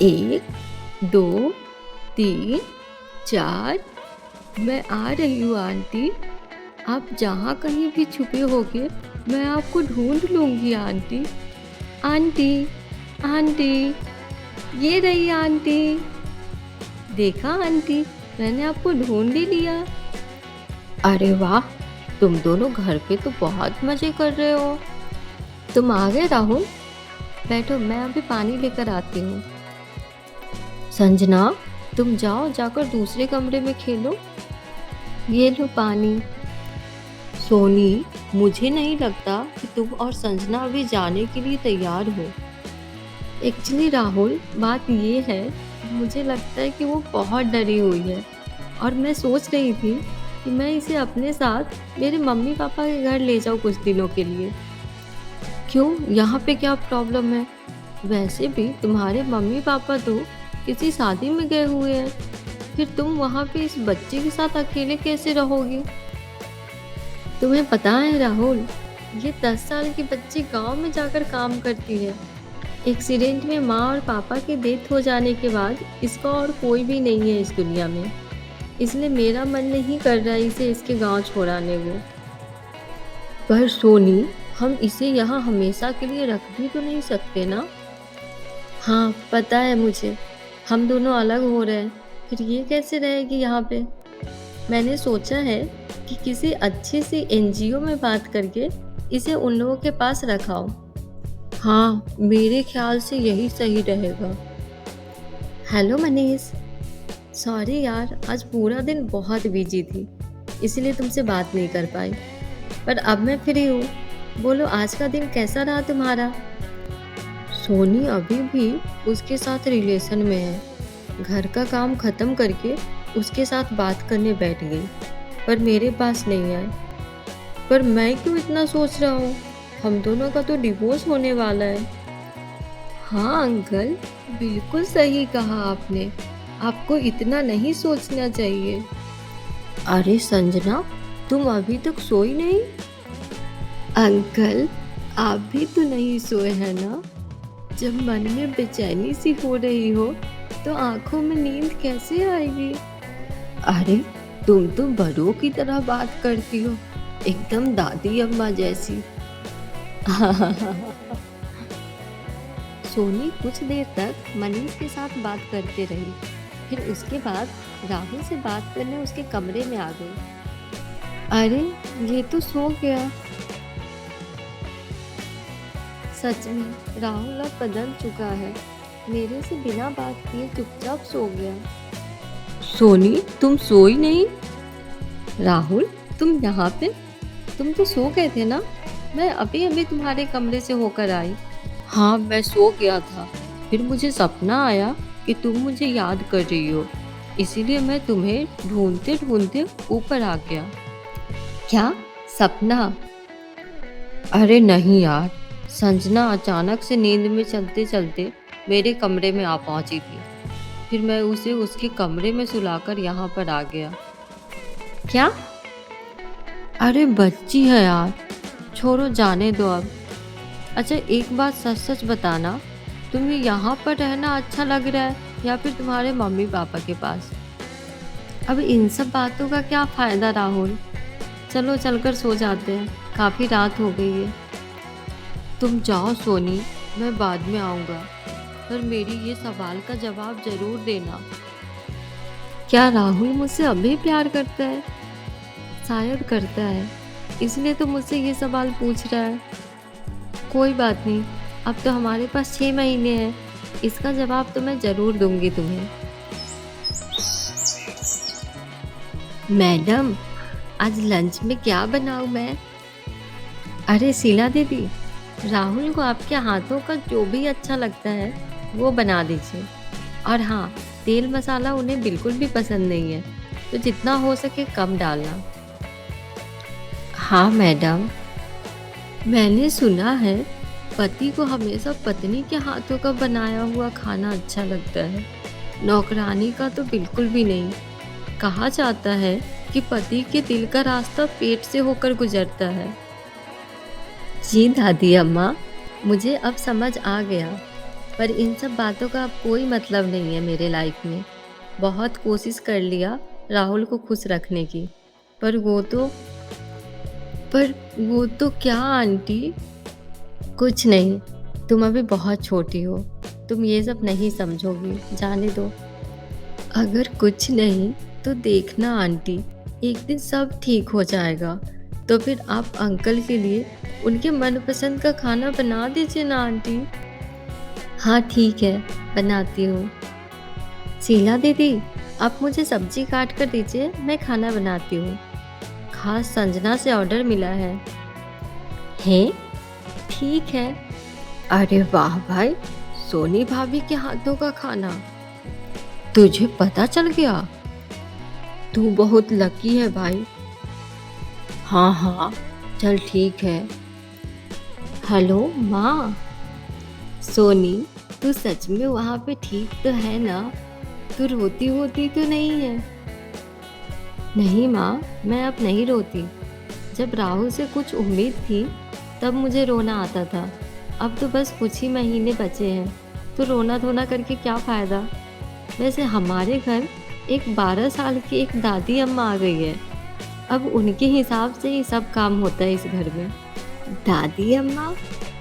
1 2 3 4, मैं आ रही हूँ आंटी। आप जहाँ कहीं भी छुपे होगे मैं आपको ढूंढ लूँगी आंटी। आंटी आंटी, ये रही आंटी। देखा आंटी, मैंने आपको ढूंढ ही लिया। अरे वाह, तुम दोनों घर पे तो बहुत मज़े कर रहे हो। तुम आ गए राहुल? बैठो, मैं अभी पानी लेकर आती हूँ। संजना, तुम जाओ, जाकर दूसरे कमरे में खेलो। ये लो पानी। सोनी, मुझे नहीं लगता कि तुम और संजना अभी जाने के लिए तैयार हो। एक्चुअली राहुल, बात ये है, मुझे लगता है कि वो बहुत डरी हुई है, और मैं सोच रही थी कि मैं इसे अपने साथ मेरे मम्मी पापा के घर ले जाऊँ कुछ दिनों के लिए। क्यों? यहाँ पे क्या प्रॉब्लम है? वैसे भी तुम्हारे मम्मी पापा तो किसी शादी में गए हुए हैं, फिर तुम वहाँ पे इस बच्चे के साथ अकेले कैसे रहोगी? तुम्हें पता है राहुल, ये 10 साल की बच्ची गाँव में जाकर काम करती है। एक्सीडेंट में माँ और पापा की डेथ हो जाने के बाद इसका और कोई भी नहीं है इस दुनिया में। इसलिए मेरा मन नहीं कर रहा है इसे इसके गाँव छोड़ाने को। पर सोनी, हम इसे यहाँ हमेशा के लिए रख भी तो नहीं सकते ना? हाँ, पता है मुझे। हम दोनों अलग हो रहे हैं, फिर ये कैसे रहेगी यहाँ पे? मैंने सोचा है कि किसी अच्छी सी एनजीओ में बात करके इसे उन लोगों के पास रखाओ। हाँ, मेरे ख्याल से यही सही रहेगा। हेलो मनीष, सॉरी यार, आज पूरा दिन बहुत बिजी थी, इसलिए तुमसे बात नहीं कर पाई। पर अब मैं फ्री हूँ। बोलो, आज का दिन कैसा रहा तुम्हारा? सोनी अभी भी उसके साथ रिलेशन में है। घर का काम खत्म करके उसके साथ बात करने बैठ गई, पर मेरे पास नहीं आई। पर मैं क्यों इतना सोच रहा हूँ? हम दोनों का तो डिवोर्स होने वाला है। हाँ अंकल, बिल्कुल सही कहा आपने। आपको इतना नहीं सोचना चाहिए। अरे संजना, तुम अभी तक सोई नहीं? अंकल, आप भी तो नहीं सोए हैं ना? जब मन में बेचैनी सी हो रही हो तो आंखों में नींद कैसे आएगी? अरे, तुम तो बड़ों की तरह बात करती हो, एकदम दादी अम्मा जैसी। सोनी कुछ देर तक मनीष के साथ बात करते रही, फिर उसके बाद राहुल से बात करने उसके कमरे में आ गई। अरे, ये तो सो गया। सच में राहुल अब बदल चुका है, मेरे से बिना बात किए चुपचाप सो गया। सोनी, तुम सोई नहीं? राहुल, तुम यहाँ पे? तुम तो सो गए थे ना? मैं अभी अभी तुम्हारे कमरे से होकर आई। हाँ, मैं सो गया था, फिर मुझे सपना आया कि तुम मुझे याद कर रही हो, इसीलिए मैं तुम्हें ढूंढते ढूंढते ऊपर आ गया। क्या सपना? अरे नहीं यार, संजना अचानक से नींद में चलते चलते मेरे कमरे में आ पहुंची थी, फिर मैं उसे उसके कमरे में सुलाकर यहाँ पर आ गया। क्या? अरे बच्ची है यार, छोड़ो, जाने दो अब। अच्छा, एक बात सच सच बताना, तुम्हें यहाँ पर रहना अच्छा लग रहा है या फिर तुम्हारे मम्मी पापा के पास? अब इन सब बातों का क्या फ़ायदा राहुल? चलो चलकर सो जाते हैं, काफ़ी रात हो गई है। तुम जाओ सोनी, मैं बाद में आऊँगा, पर मेरी ये सवाल का जवाब ज़रूर देना। क्या राहुल मुझसे अभी प्यार करता है? शायद करता है, इसलिए तो मुझसे ये सवाल पूछ रहा है। कोई बात नहीं, अब तो हमारे पास 6 महीने हैं, इसका जवाब तो मैं ज़रूर दूंगी तुम्हें। मैडम, आज लंच में क्या बनाऊं मैं? अरे शीला दीदी, राहुल को आपके हाथों का जो भी अच्छा लगता है वो बना दीजिए। और हाँ, तेल मसाला उन्हें बिल्कुल भी पसंद नहीं है, तो जितना हो सके कम डालना। हाँ मैडम, मैंने सुना है पति को हमेशा पत्नी के हाथों का बनाया हुआ खाना अच्छा लगता है, नौकरानी का तो बिल्कुल भी नहीं। कहा जाता है कि पति के दिल का रास्ता पेट से होकर गुजरता है। जी दादी अम्मा, मुझे अब समझ आ गया, पर इन सब बातों का अब कोई मतलब नहीं है मेरे लाइफ में। बहुत कोशिश कर लिया राहुल को खुश रखने की, पर वो तो क्या आंटी? कुछ नहीं, तुम अभी बहुत छोटी हो, तुम ये सब नहीं समझोगी, जाने दो। अगर कुछ नहीं तो देखना आंटी, एक दिन सब ठीक हो जाएगा, तो फिर आप अंकल के लिए उनके मनपसंद का खाना बना दीजिए ना आंटी। हाँ ठीक है, बनाती हूँ। शीला दीदी, आप मुझे सब्जी काट कर दीजिए, मैं खाना बनाती हूँ। खास संजना से ऑर्डर मिला है। हैं? ठीक है। अरे वाह भाई, सोनी भाभी के हाथों का खाना, तुझे पता चल गया? तू बहुत लकी है भाई। हाँ हाँ, चल ठीक है। हेलो माँ। सोनी, तू सच में वहाँ पे ठीक तो है ना? तू रोती होती तो नहीं है? नहीं माँ, मैं अब नहीं रोती। जब राहुल से कुछ उम्मीद थी तब मुझे रोना आता था। अब तो बस कुछ ही महीने बचे हैं, तो रोना धोना करके क्या फ़ायदा। वैसे हमारे घर एक 12 साल की एक दादी अम्मा आ गई है। अब उनके हिसाब से ही सब काम होता है इस घर में। दादी अम्मा,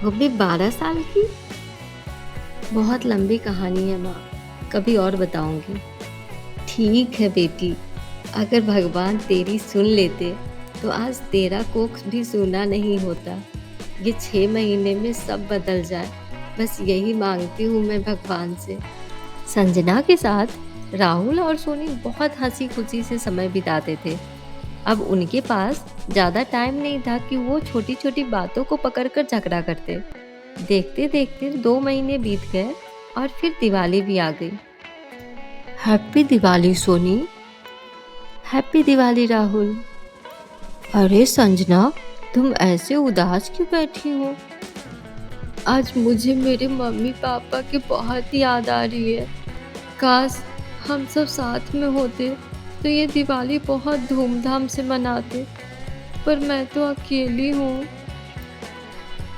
वो भी 12 साल की? बहुत लंबी कहानी है माँ, कभी और बताऊंगी। ठीक है बेटी, अगर भगवान तेरी सुन लेते तो आज तेरा कोख भी सूना नहीं होता। ये 6 महीने में सब बदल जाए, बस यही मांगती हूँ मैं भगवान से। संजना के साथ राहुल और सोनी बहुत हंसी खुशी से समय बिताते थे। अब उनके पास ज़्यादा टाइम नहीं था कि वो छोटी छोटी बातों को पकड़कर झगड़ा करते। देखते देखते 2 महीने बीत गए और फिर दिवाली भी आ गई। हैप्पी दिवाली सोनी। हैप्पी दिवाली राहुल। अरे संजना, तुम ऐसे उदास क्यों बैठी हो? आज मुझे मेरे मम्मी पापा की बहुत याद आ रही है। काश हम सब साथ में होते तो ये दिवाली बहुत धूमधाम से मनाते, पर मैं तो अकेली हूँ।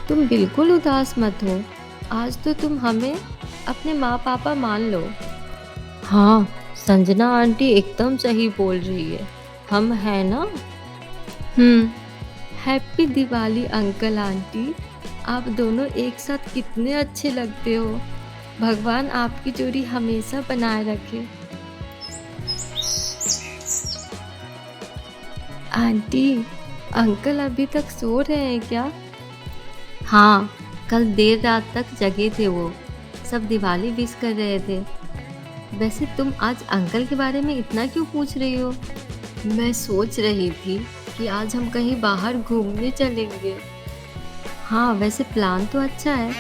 तुम बिल्कुल उदास मत हो, आज तो तुम हमें अपने माँ पापा मान लो। हाँ, संजना आंटी एकदम सही बोल रही है, हम हैं ना। हैप्पी दिवाली अंकल आंटी, आप दोनों एक साथ कितने अच्छे लगते हो। भगवान आपकी जोड़ी हमेशा बनाए रखे। आंटी, अंकल अभी तक सो रहे हैं क्या? हाँ, कल देर रात तक जगे थे वो, सब दिवाली विश कर रहे थे। वैसे तुम आज अंकल के बारे में इतना क्यों पूछ रही हो? मैं सोच रही थी कि आज हम कहीं बाहर घूमने चलेंगे। हाँ, वैसे प्लान तो अच्छा है।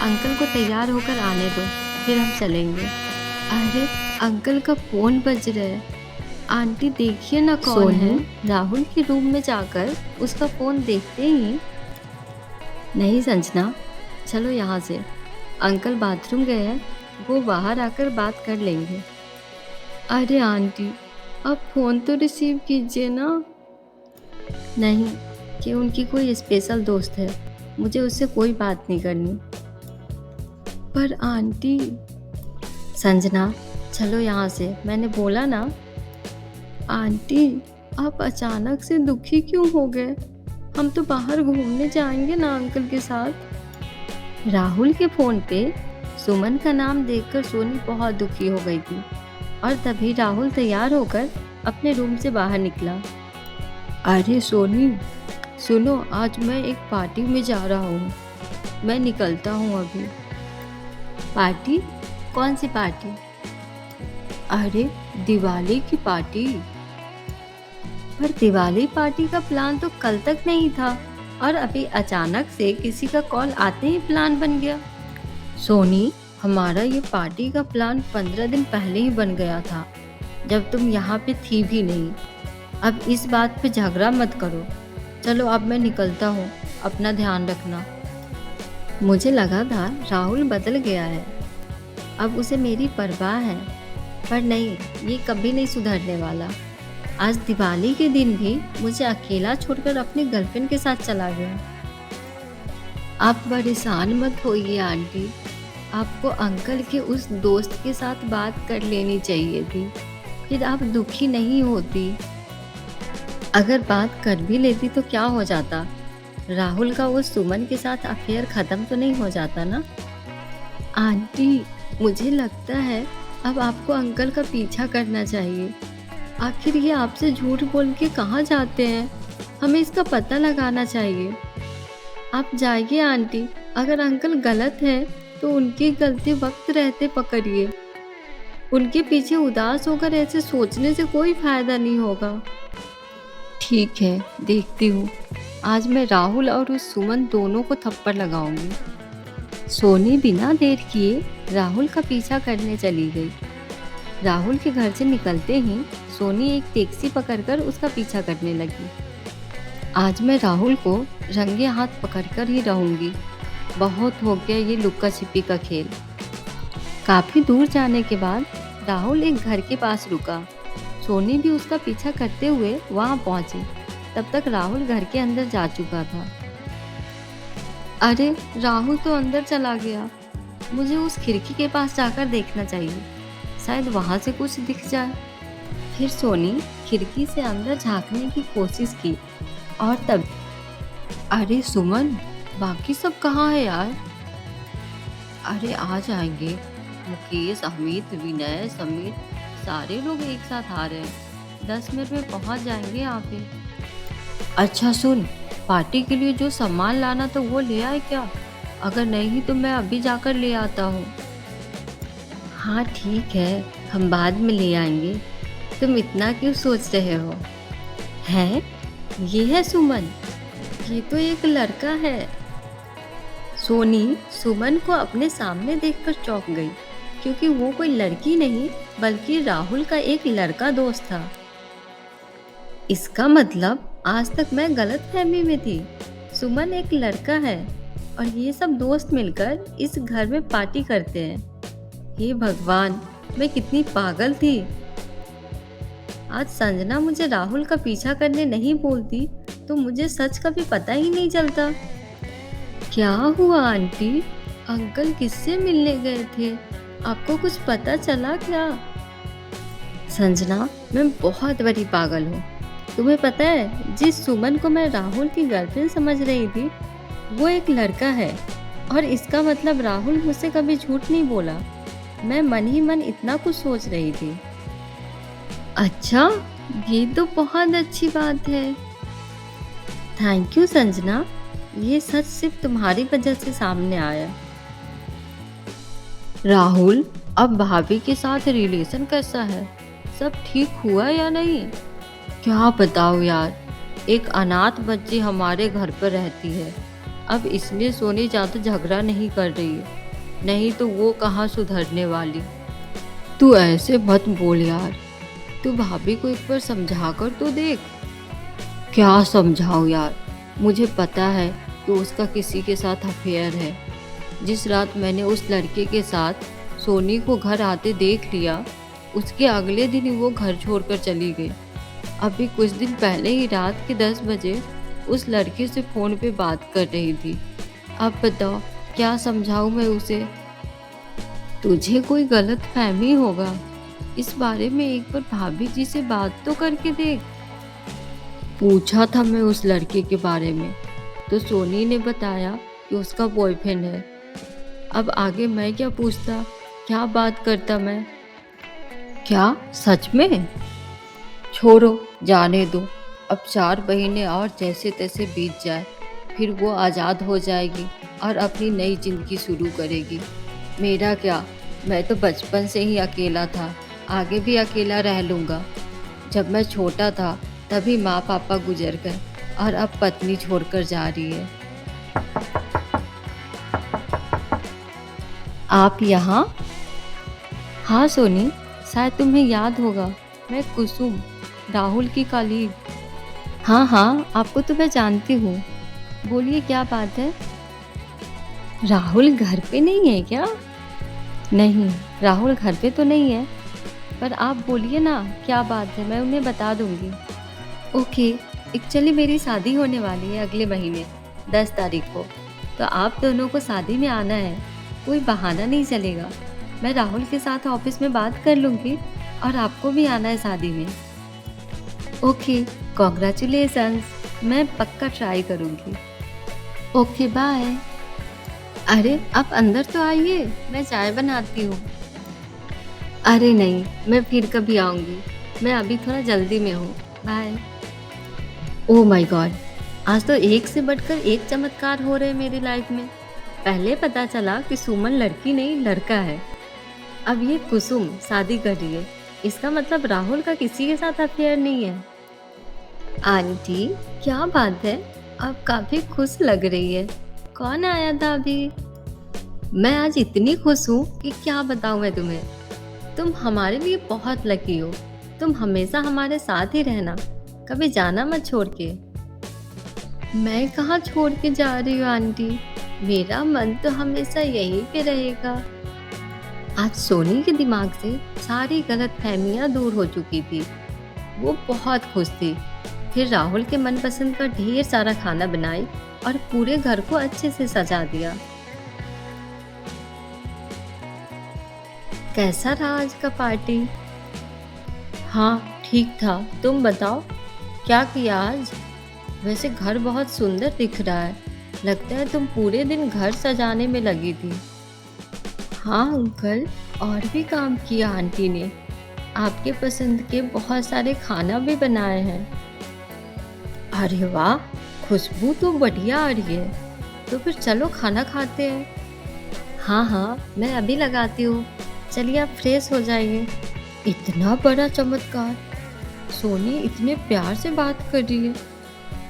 अंकल को तैयार होकर आने दो, फिर हम चलेंगे। अरे, अंकल का फोन बज रहा है। आंटी देखिए ना कौन है। राहुल के रूम में जाकर उसका फोन देखते ही, नहीं संजना, चलो यहाँ से। अंकल बाथरूम गए हैं, वो बाहर आकर बात कर लेंगे। अरे आंटी, आप फ़ोन तो रिसीव कीजिए ना। नहीं, कि उनकी कोई स्पेशल दोस्त है, मुझे उससे कोई बात नहीं करनी। पर आंटी। संजना, चलो यहाँ से, मैंने बोला ना। आंटी, आप अचानक से दुखी क्यों हो गए? हम तो बाहर घूमने जाएंगे ना अंकल के साथ। राहुल के फ़ोन पे सुमन का नाम देखकर सोनी बहुत दुखी हो गई थी और तभी राहुल तैयार होकर अपने रूम से बाहर निकला। अरे सोनी, सुनो, आज मैं एक पार्टी में जा रहा हूँ, मैं निकलता हूँ अभी। पार्टी? कौन सी पार्टी? अरे, दिवाली की पार्टी। पर दिवाली पार्टी का प्लान तो कल तक नहीं था और अभी अचानक से किसी का कॉल आते ही प्लान बन गया। सोनी, हमारा ये पार्टी का प्लान 15 दिन पहले ही बन गया था, जब तुम यहाँ पे थी भी नहीं। अब इस बात पे झगड़ा मत करो। चलो अब मैं निकलता हूँ, अपना ध्यान रखना। मुझे लगा था राहुल बदल गया है, अब उसे मेरी परवाह है, पर नहीं, ये कभी नहीं सुधरने वाला। आज दिवाली के दिन भी मुझे अकेला छोड़कर अपनी गर्लफ्रेंड के साथ चला गया। आप परेशान मत होइए आंटी, आपको अंकल के उस दोस्त के साथ बात कर लेनी चाहिए थी, फिर आप दुखी नहीं होती। अगर बात कर भी लेती तो क्या हो जाता? राहुल का वो सुमन के साथ अफेयर ख़त्म तो नहीं हो जाता ना। आंटी, मुझे लगता है अब आपको अंकल का पीछा करना चाहिए। आखिर ये आपसे झूठ बोल के कहाँ जाते हैं? हमें इसका पता लगाना चाहिए। आप जाइए आंटी, अगर अंकल गलत हैं तो उनकी गलती वक्त रहते पकड़िए। उनके पीछे उदास होकर ऐसे सोचने से कोई फायदा नहीं होगा। ठीक है, देखती हूँ। आज मैं राहुल और उस सुमन दोनों को थप्पड़ लगाऊंगी। सोनी बिना देर किए राहुल का पीछा करने चली गई। राहुल के घर से निकलते ही सोनी एक टैक्सी पकड़कर उसका पीछा करने लगी। आज मैं राहुल को रंगे हाथ पकड़कर ही रहूंगी। बहुत हो गया ये लुक्का छिपी का खेल। काफी दूर जाने के बाद राहुल एक घर के पास रुका। सोनी भी उसका पीछा करते हुए वहां पहुंची। तब तक राहुल घर के अंदर जा चुका था। अरे, राहुल तो अंदर चला गया। मुझे उस खिड़की के पास जाकर देखना चाहिए, शायद वहां से कुछ दिख जाए। फिर सोनी खिड़की से अंदर झांकने की कोशिश की और तब अरे सुमन, बाकी सब कहाँ है यार? अरे आ जाएंगे, मुकेश, अमित, विनय, समीर, सारे लोग एक साथ आ रहे हैं। 10 मिनट में पहुंच जाएंगे यहाँ पे। अच्छा सुन, पार्टी के लिए जो सामान लाना था वो ले आए क्या? अगर नहीं तो मैं अभी जाकर ले आता हूँ। हाँ ठीक है, हम बाद में ले आएंगे। तुम इतना क्यों सोच रहे हो? हैं? ये है सुमन। ये तो एक लड़का है। सोनी सुमन को अपने सामने देखकर चौंक गई, क्योंकि वो कोई लड़की नहीं बल्कि राहुल का एक लड़का दोस्त था। इसका मतलब आज तक मैं गलतफहमी में थी। सुमन एक लड़का है और ये सब दोस्त मिलकर इस घर में पार्टी करते हैं। हे भगवान, मैं कितनी पागल थी। आज संजना मुझे राहुल का पीछा करने नहीं बोलती तो मुझे सच का भी पता ही नहीं चलता। क्या हुआ आंटी? अंकल किससे मिलने गए थे? आपको कुछ पता चला क्या? संजना, मैं बहुत बड़ी पागल हूँ। तुम्हें पता है, जिस सुमन को मैं राहुल की गर्लफ्रेंड समझ रही थी वो एक लड़का है। और इसका मतलब राहुल मुझसे कभी झूठ नहीं बोला। मैं मन ही मन इतना कुछ सोच रही थी। अच्छा, ये तो बहुत अच्छी बात है। थैंक यू संजना, ये सच सिर्फ तुम्हारी वजह से सामने आया। राहुल, अब भाभी के साथ रिलेशन कैसा है? सब ठीक हुआ या नहीं? क्या बताओ यार, एक अनाथ बच्ची हमारे घर पर रहती है। अब इसलिए सोनी ज़्यादा झगड़ा नहीं कर रही है, नहीं तो वो कहाँ सुधरने वाली। तू ऐसे मत बोल यार, तू भाभी को एक बार समझा कर तो देख। क्या समझाओ यार, मुझे पता है कि उसका किसी के साथ अफेयर है। जिस रात मैंने उस लड़के के साथ सोनी को घर आते देख लिया, उसके अगले दिन ही वो घर छोड़कर चली गई। अभी कुछ दिन पहले ही रात के 10 बजे उस लड़के से फ़ोन पे बात कर रही थी। अब बताओ क्या समझाऊं मैं उसे? तुझे कोई गलत फहमी होगा, इस बारे में एक बार भाभी जी से बात तो करके देख। पूछा था मैं उस लड़के के बारे में, तो सोनी ने बताया कि उसका बॉयफ्रेंड है। अब आगे मैं क्या पूछता, क्या बात करता मैं? क्या सच में? छोड़ो, जाने दो। अब 4 महीने और जैसे तैसे बीत जाए, फिर वो आज़ाद हो जाएगी और अपनी नई ज़िंदगी शुरू करेगी। मेरा क्या, मैं तो बचपन से ही अकेला था, आगे भी अकेला रह लूँगा। जब मैं छोटा था तभी माँ पापा गुजर गए और अब पत्नी छोड़कर जा रही है। आप यहाँ? हाँ सोनी, शायद तुम्हें याद होगा, मैं कुसुम, राहुल की कलीग। हाँ हाँ, आपको तो मैं जानती हूँ। बोलिए क्या बात है? राहुल घर पे नहीं है क्या? नहीं, राहुल घर पे तो नहीं है, पर आप बोलिए ना क्या बात है, मैं उन्हें बता दूंगी। ओके, एक्चुअली मेरी शादी होने वाली है अगले महीने 10 तारीख को, तो आप दोनों को शादी में आना है। कोई बहाना नहीं चलेगा। मैं राहुल के साथ ऑफिस में बात कर लूँगी और आपको भी आना है शादी में। ओके, कॉन्ग्रेचुलेशंस, मैं पक्का ट्राई करूँगी। Okay bye. अरे आप अंदर तो आइए, मैं चाय बनाती हूँ। अरे नहीं, मैं फिर कभी आऊँगी, मैं अभी थोड़ा जल्दी में हूँ। बाय। ओह माय गॉड, आज तो एक से बढ़कर एक चमत्कार हो रहे मेरी लाइफ में। पहले पता चला कि सुमन लड़की नहीं लड़का है, अब ये कुसुम शादी कर रही है। इसका मतलब राहुल का किसी के साथ अफेयर नहीं है। आंटी, क्या बात है, आप काफी खुश लग रही है। कौन आया था अभी? मैं आज इतनी खुश हूँ कि क्या बताऊँ मैं तुम्हें। तुम हमारे लिए बहुत लकी हो। तुम हमेशा हमारे साथ ही रहना, कभी जाना मत छोड़ के। मैं कहाँ छोड़ के जा रही हूँ आंटी, मेरा मन तो हमेशा यहीं पे रहेगा। आज सोनी के दिमाग से सारी गलतफहमियां दूर हो चुकी थी। वो बहुत खुश थी। फिर राहुल के मनपसंद का ढेर सारा खाना बनाई और पूरे घर को अच्छे से सजा दिया। कैसा रहा आज का पार्टी? हाँ ठीक था, तुम बताओ क्या किया आज? वैसे घर बहुत सुंदर दिख रहा है, लगता है तुम पूरे दिन घर सजाने में लगी थी। हाँ अंकल, और भी काम किया आंटी ने, आपके पसंद के बहुत सारे खाना भी बनाए हैं। अरे वाह, खुशबू तो बढ़िया आ रही है। तो फिर चलो खाना खाते हैं। हाँ हाँ, मैं अभी लगाती हूँ, चलिए आप फ्रेश हो जाइए। इतना बड़ा चमत्कार, सोनी इतने प्यार से बात कर रही है।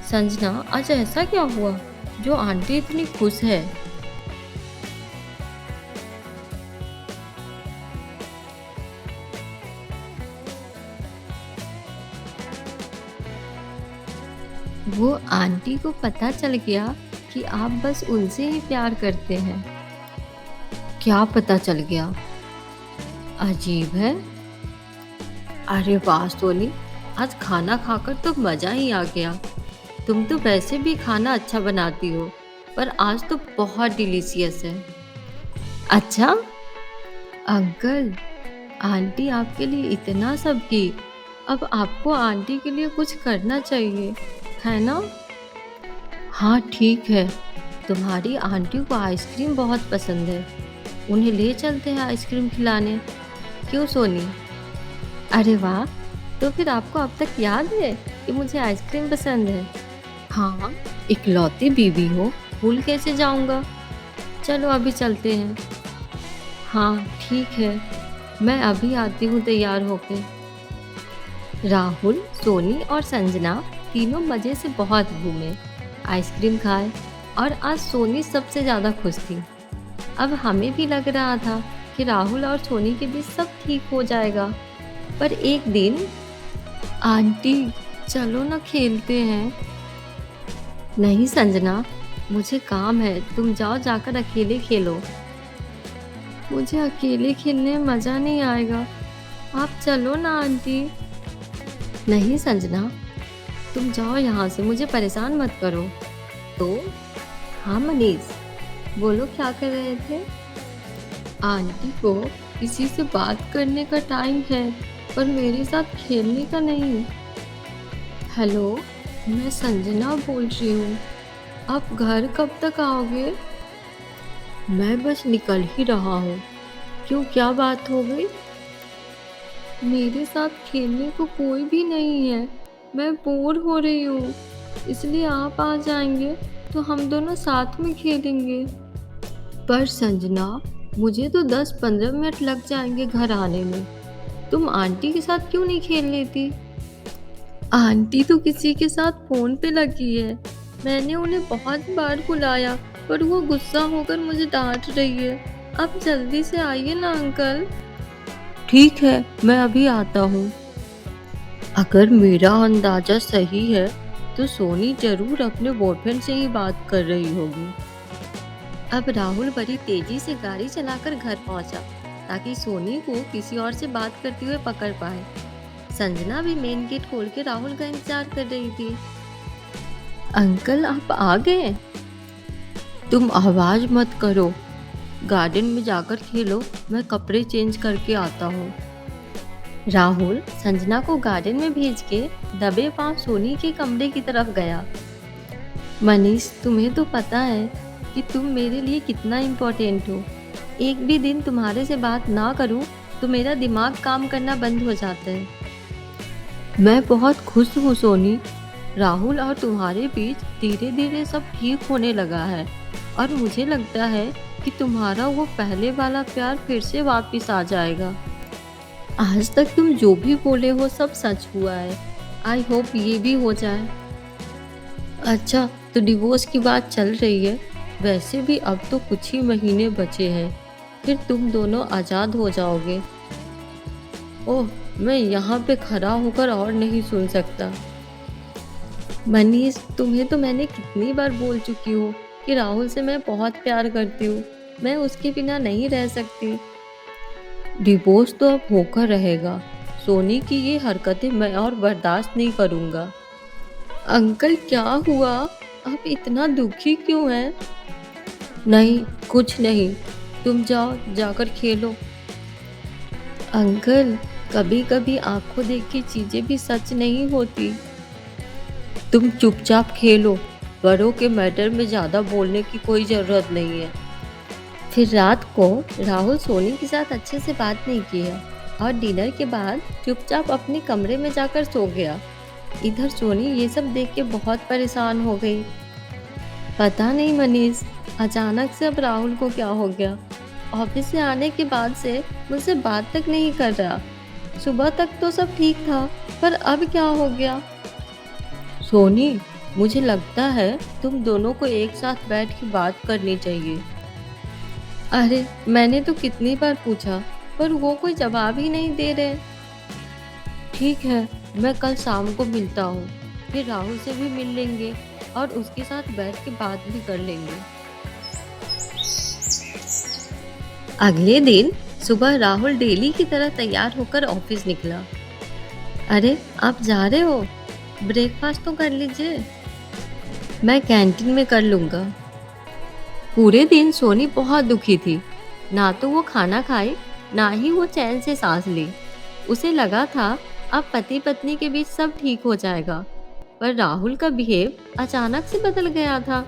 संजना, आज ऐसा क्या हुआ जो आंटी इतनी खुश है? वो आंटी को पता चल गया कि आप बस उनसे ही प्यार करते हैं। क्या पता चल गया? अजीब है। अरे वाह सोनी, आज खाना खाकर तो मज़ा ही आ गया। तुम तो वैसे भी खाना अच्छा बनाती हो, पर आज तो बहुत डिलीशियस है। अच्छा अंकल, आंटी आपके लिए इतना सब की, अब आपको आंटी के लिए कुछ करना चाहिए, है ना? हाँ ठीक है, तुम्हारी आंटी को आइसक्रीम बहुत पसंद है, उन्हें ले चलते हैं आइसक्रीम खिलाने। क्यों सोनी? अरे वाह, तो फिर आपको अब तक याद है कि मुझे आइसक्रीम पसंद है? हाँ, इकलौती बीवी हो, भूल कैसे जाऊंगा। चलो अभी चलते हैं। हाँ ठीक है, मैं अभी आती हूँ तैयार होके। राहुल, सोनी और संजना तीनों मज़े से बहुत घूमे, आइसक्रीम खाए और आज सोनी सबसे ज़्यादा खुश थी। अब हमें भी लग रहा था कि राहुल और सोनी के बीच सब ठीक हो जाएगा। पर एक दिन, आंटी चलो ना खेलते हैं। नहीं संजना, मुझे काम है, तुम जाओ जाकर अकेले खेलो। मुझे अकेले खेलने में मज़ा नहीं आएगा, आप चलो ना आंटी। नहीं संजना, तुम जाओ यहाँ से, मुझे परेशान मत करो। तो हाँ मनीष, बोलो क्या कर रहे थे? आंटी को किसी से बात करने का टाइम है, पर मेरे साथ खेलने का नहीं। हेलो, मैं संजना बोल रही हूँ, आप घर कब तक आओगे? मैं बस निकल ही रहा हूँ। क्यों, क्या बात हो गई? मेरे साथ खेलने को कोई भी नहीं है, मैं बोर हो रही हूँ, इसलिए आप आ जाएंगे तो हम दोनों साथ में खेलेंगे। पर संजना, मुझे तो 10-15 मिनट लग जाएंगे घर आने में, तुम आंटी के साथ क्यों नहीं खेल लेती? आंटी तो किसी के साथ फोन पे लगी है, मैंने उन्हें बहुत बार बुलाया पर वो गुस्सा होकर मुझे डांट रही है। आप जल्दी से आइए ना अंकल। ठीक है, मैं अभी आता हूँ। अगर मेरा अंदाजा सही है तो सोनी जरूर अपने बॉयफ्रेंड से ही बात कर रही होगी। अब राहुल बड़ी तेजी से गाड़ी चलाकर घर पहुंचा ताकि सोनी को किसी और से बात करते हुए पकड़ पाए। संजना भी मेन गेट खोल के राहुल का इंतजार कर रही थी। अंकल आप आ गए? तुम आवाज मत करो, गार्डन में जाकर खेलो, मैं कपड़े चेंज करके आता हूँ। राहुल संजना को गार्डन में भेज के दबे पांव सोनी के कमरे की तरफ गया। मनीष, तुम्हें तो पता है कि तुम मेरे लिए कितना इम्पोर्टेंट हो। एक भी दिन तुम्हारे से बात ना करूं तो मेरा दिमाग काम करना बंद हो जाता है। मैं बहुत खुश हूँ सोनी, राहुल और तुम्हारे बीच धीरे धीरे सब ठीक होने लगा है और मुझे लगता है कि तुम्हारा वो पहले वाला प्यार फिर से वापस आ जाएगा। आज तक तुम जो भी बोले हो सब सच हुआ है, आई होप ये भी हो जाए। अच्छा, तो डिवोर्स की बात चल रही है, वैसे भी अब तो कुछ ही महीने बचे हैं, फिर तुम दोनों आज़ाद हो जाओगे। ओह, मैं यहाँ पे खड़ा होकर और नहीं सुन सकता। मनीष, तुम्हें तो मैंने कितनी बार बोल चुकी हूँ कि राहुल से मैं बहुत प्यार करती हूँ। मैं उसके बिना नहीं रह सकती। डिवोर्स तो अब होकर रहेगा। सोनी की ये हरकतें मैं और बर्दाश्त नहीं करूँगा। अंकल, क्या हुआ? आप इतना दुखी क्यों हैं? नहीं, कुछ नहीं। तुम जाओ, जाकर खेलो। अंकल, कभी कभी आंखों देखी चीजें भी सच नहीं होती। तुम चुपचाप खेलो। बड़ों के मैटर में ज्यादा बोलने की कोई जरूरत नहीं है। फिर रात को राहुल सोनी के साथ अच्छे से बात नहीं किया और डिनर के बाद चुपचाप अपने कमरे में जाकर सो गया। इधर सोनी ये सब देख के बहुत परेशान हो गई। पता नहीं मनीष, अचानक से अब राहुल को क्या हो गया। ऑफिस से आने के बाद से मुझसे बात तक नहीं कर रहा। सुबह तक तो सब ठीक था, पर अब क्या हो गया? सोनी, मुझे लगता है तुम दोनों को एक साथ बैठ के बात करनी चाहिए। अरे, मैंने तो कितनी बार पूछा, पर वो कोई जवाब ही नहीं दे रहे। ठीक है, मैं कल शाम को मिलता हूँ। फिर राहुल से भी मिल लेंगे और उसके साथ बैठ के बात भी कर लेंगे। अगले दिन सुबह राहुल डेली की तरह तैयार होकर ऑफिस निकला। अरे, आप जा रहे हो? ब्रेकफास्ट तो कर लीजिए। मैं कैंटीन में कर लूँगा। पूरे दिन सोनी बहुत दुखी थी। ना तो वो खाना खाई, ना ही वो चैन से सांस ली। उसे लगा था अब पति पत्नी के बीच सब ठीक हो जाएगा, पर राहुल का बिहेव अचानक से बदल गया था।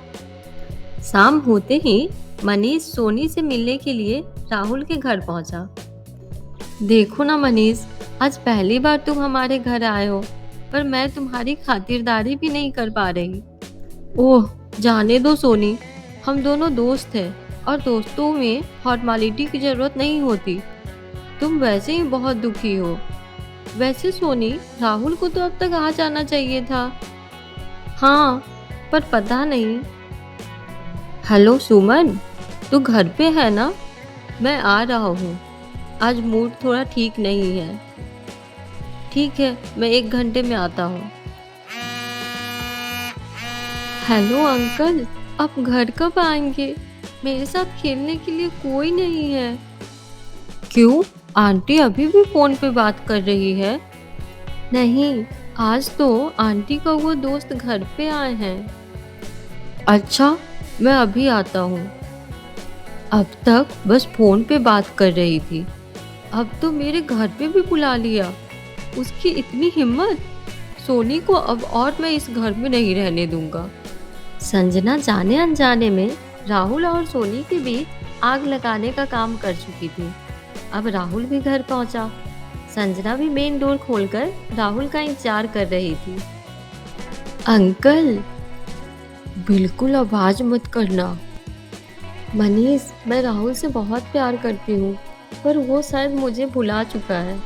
शाम होते ही मनीष सोनी से मिलने के लिए राहुल के घर पहुंचा। देखो ना मनीष, आज पहली बार तुम हमारे घर आए हो, पर मैं तुम्हारी खातिरदारी भी नहीं कर पा रही। ओह, जाने दो सोनी, हम दोनों दोस्त हैं और दोस्तों में फॉर्मेलिटी की जरूरत नहीं होती। तुम वैसे ही बहुत दुखी हो। वैसे सोनी, राहुल को तो अब तक आ जाना चाहिए था। हाँ, पर पता नहीं। हेलो सुमन, तू घर पे है ना? मैं आ रहा हूँ। आज मूड थोड़ा ठीक नहीं है। ठीक है, मैं 1 घंटे में आता हूँ। हेलो अंकल, आप घर कब आएंगे? मेरे साथ खेलने के लिए कोई नहीं है। क्यों? आंटी अभी भी फोन पे बात कर रही है? नहीं, आज तो आंटी का वो दोस्त घर पे आए हैं। अच्छा, मैं अभी आता हूँ। अब तक बस फोन पे बात कर रही थी, अब तो मेरे घर पे भी बुला लिया। उसकी इतनी हिम्मत! सोनी को अब और मैं इस घर में नहीं रहने दूंगा। संजना जाने अनजाने में राहुल और सोनी के बीच आग लगाने का काम कर चुकी थी। अब राहुल भी घर पहुंचा। संजना भी मेन डोर खोलकर राहुल का इंतजार कर रही थी। अंकल, बिल्कुल आवाज मत करना। मनीष, मैं राहुल से बहुत प्यार करती हूँ, पर वो शायद मुझे भुला चुका है।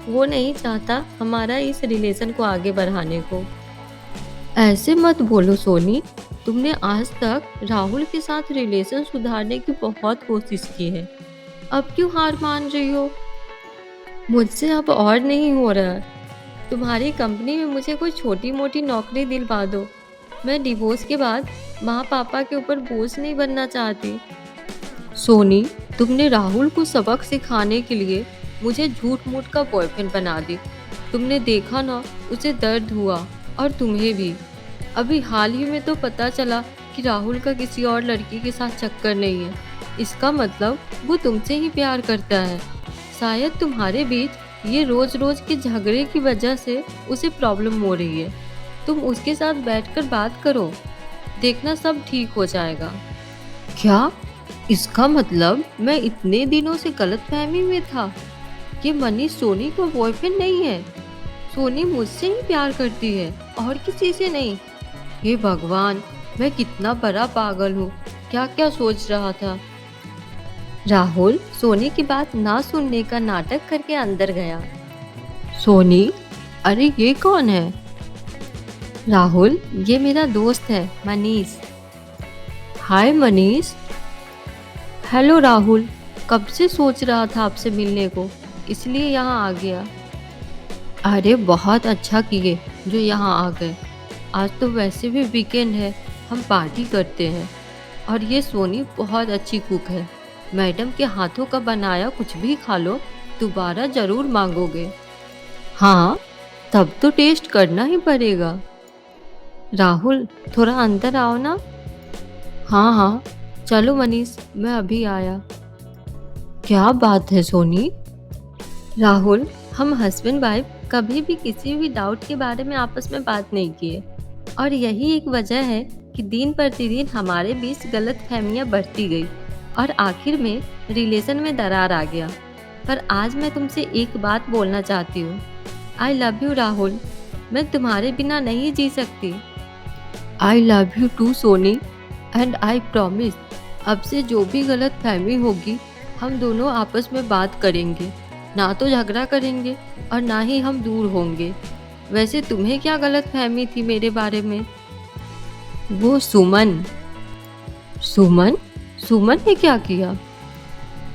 वो नहीं चाहता हमारा इस रिलेशन को आगे बढ़ाने को। ऐसे मत बोलो सोनी, तुमने आज तक राहुल के साथ रिलेशन सुधारने की बहुत कोशिश की है। अब क्यों हार मान रही हो? मुझसे अब और नहीं हो रहा। तुम्हारी कंपनी में मुझे कोई छोटी मोटी नौकरी दिलवा दो। मैं डिवोर्स के बाद माँ पापा के ऊपर बोझ नहीं बनना चाहती। सोनी, तुमने राहुल को सबक सिखाने के लिए मुझे झूठ मूठ का बॉयफ्रेंड बना दी। तुमने देखा ना, उसे दर्द हुआ और तुम्हें भी। अभी हाल ही में तो पता चला कि राहुल का किसी और लड़की के साथ चक्कर नहीं है। इसका मतलब वो तुमसे ही प्यार करता है। शायद तुम्हारे बीच ये रोज रोज के झगड़े की वजह से उसे प्रॉब्लम हो रही है। तुम उसके साथ बैठकर बात करो, देखना सब ठीक हो जाएगा। क्या? इसका मतलब मैं इतने दिनों से गलतफहमी में था कि मनीष सोनी का बॉयफ्रेंड नहीं है। सोनी मुझसे ही प्यार करती है और किसी से नहीं। हे भगवान, मैं कितना बड़ा पागल हूँ। क्या क्या सोच रहा था। राहुल सोनी की बात ना सुनने का नाटक करके अंदर गया। सोनी, अरे ये कौन है? राहुल, ये मेरा दोस्त है मनीष। हाय मनीष। हेलो राहुल, कब से सोच रहा था आपसे मिलने को, इसलिए यहाँ आ गया। अरे बहुत अच्छा किए जो यहाँ आ गए। आज तो वैसे भी वीकेंड है, हम पार्टी करते हैं। और ये सोनी बहुत अच्छी कुक है। मैडम के हाथों का बनाया कुछ भी खा लो, दोबारा ज़रूर मांगोगे। हाँ, तब तो टेस्ट करना ही पड़ेगा। राहुल, थोड़ा अंदर आओ ना। हाँ हाँ, चलो मनीष, मैं अभी आया। क्या बात है सोनी? राहुल, हम हस्बैंड वाइफ कभी भी किसी भी डाउट के बारे में आपस में बात नहीं किए, और यही एक वजह है कि दिन प्रतिदिन हमारे बीच गलत फहमियाँ बढ़ती गई और आखिर में रिलेशन में दरार आ गया। पर आज मैं तुमसे एक बात बोलना चाहती हूँ। आई लव यू राहुल, मैं तुम्हारे बिना नहीं जी सकती। I love you too Soni, and I promise अब से जो भी गलत फहमी होगी हम दोनों आपस में बात करेंगे, ना तो झगड़ा करेंगे और ना ही हम दूर होंगे। वैसे तुम्हें क्या गलत फहमी थी मेरे बारे में? वो सुमन। सुमन? सुमन ने क्या किया?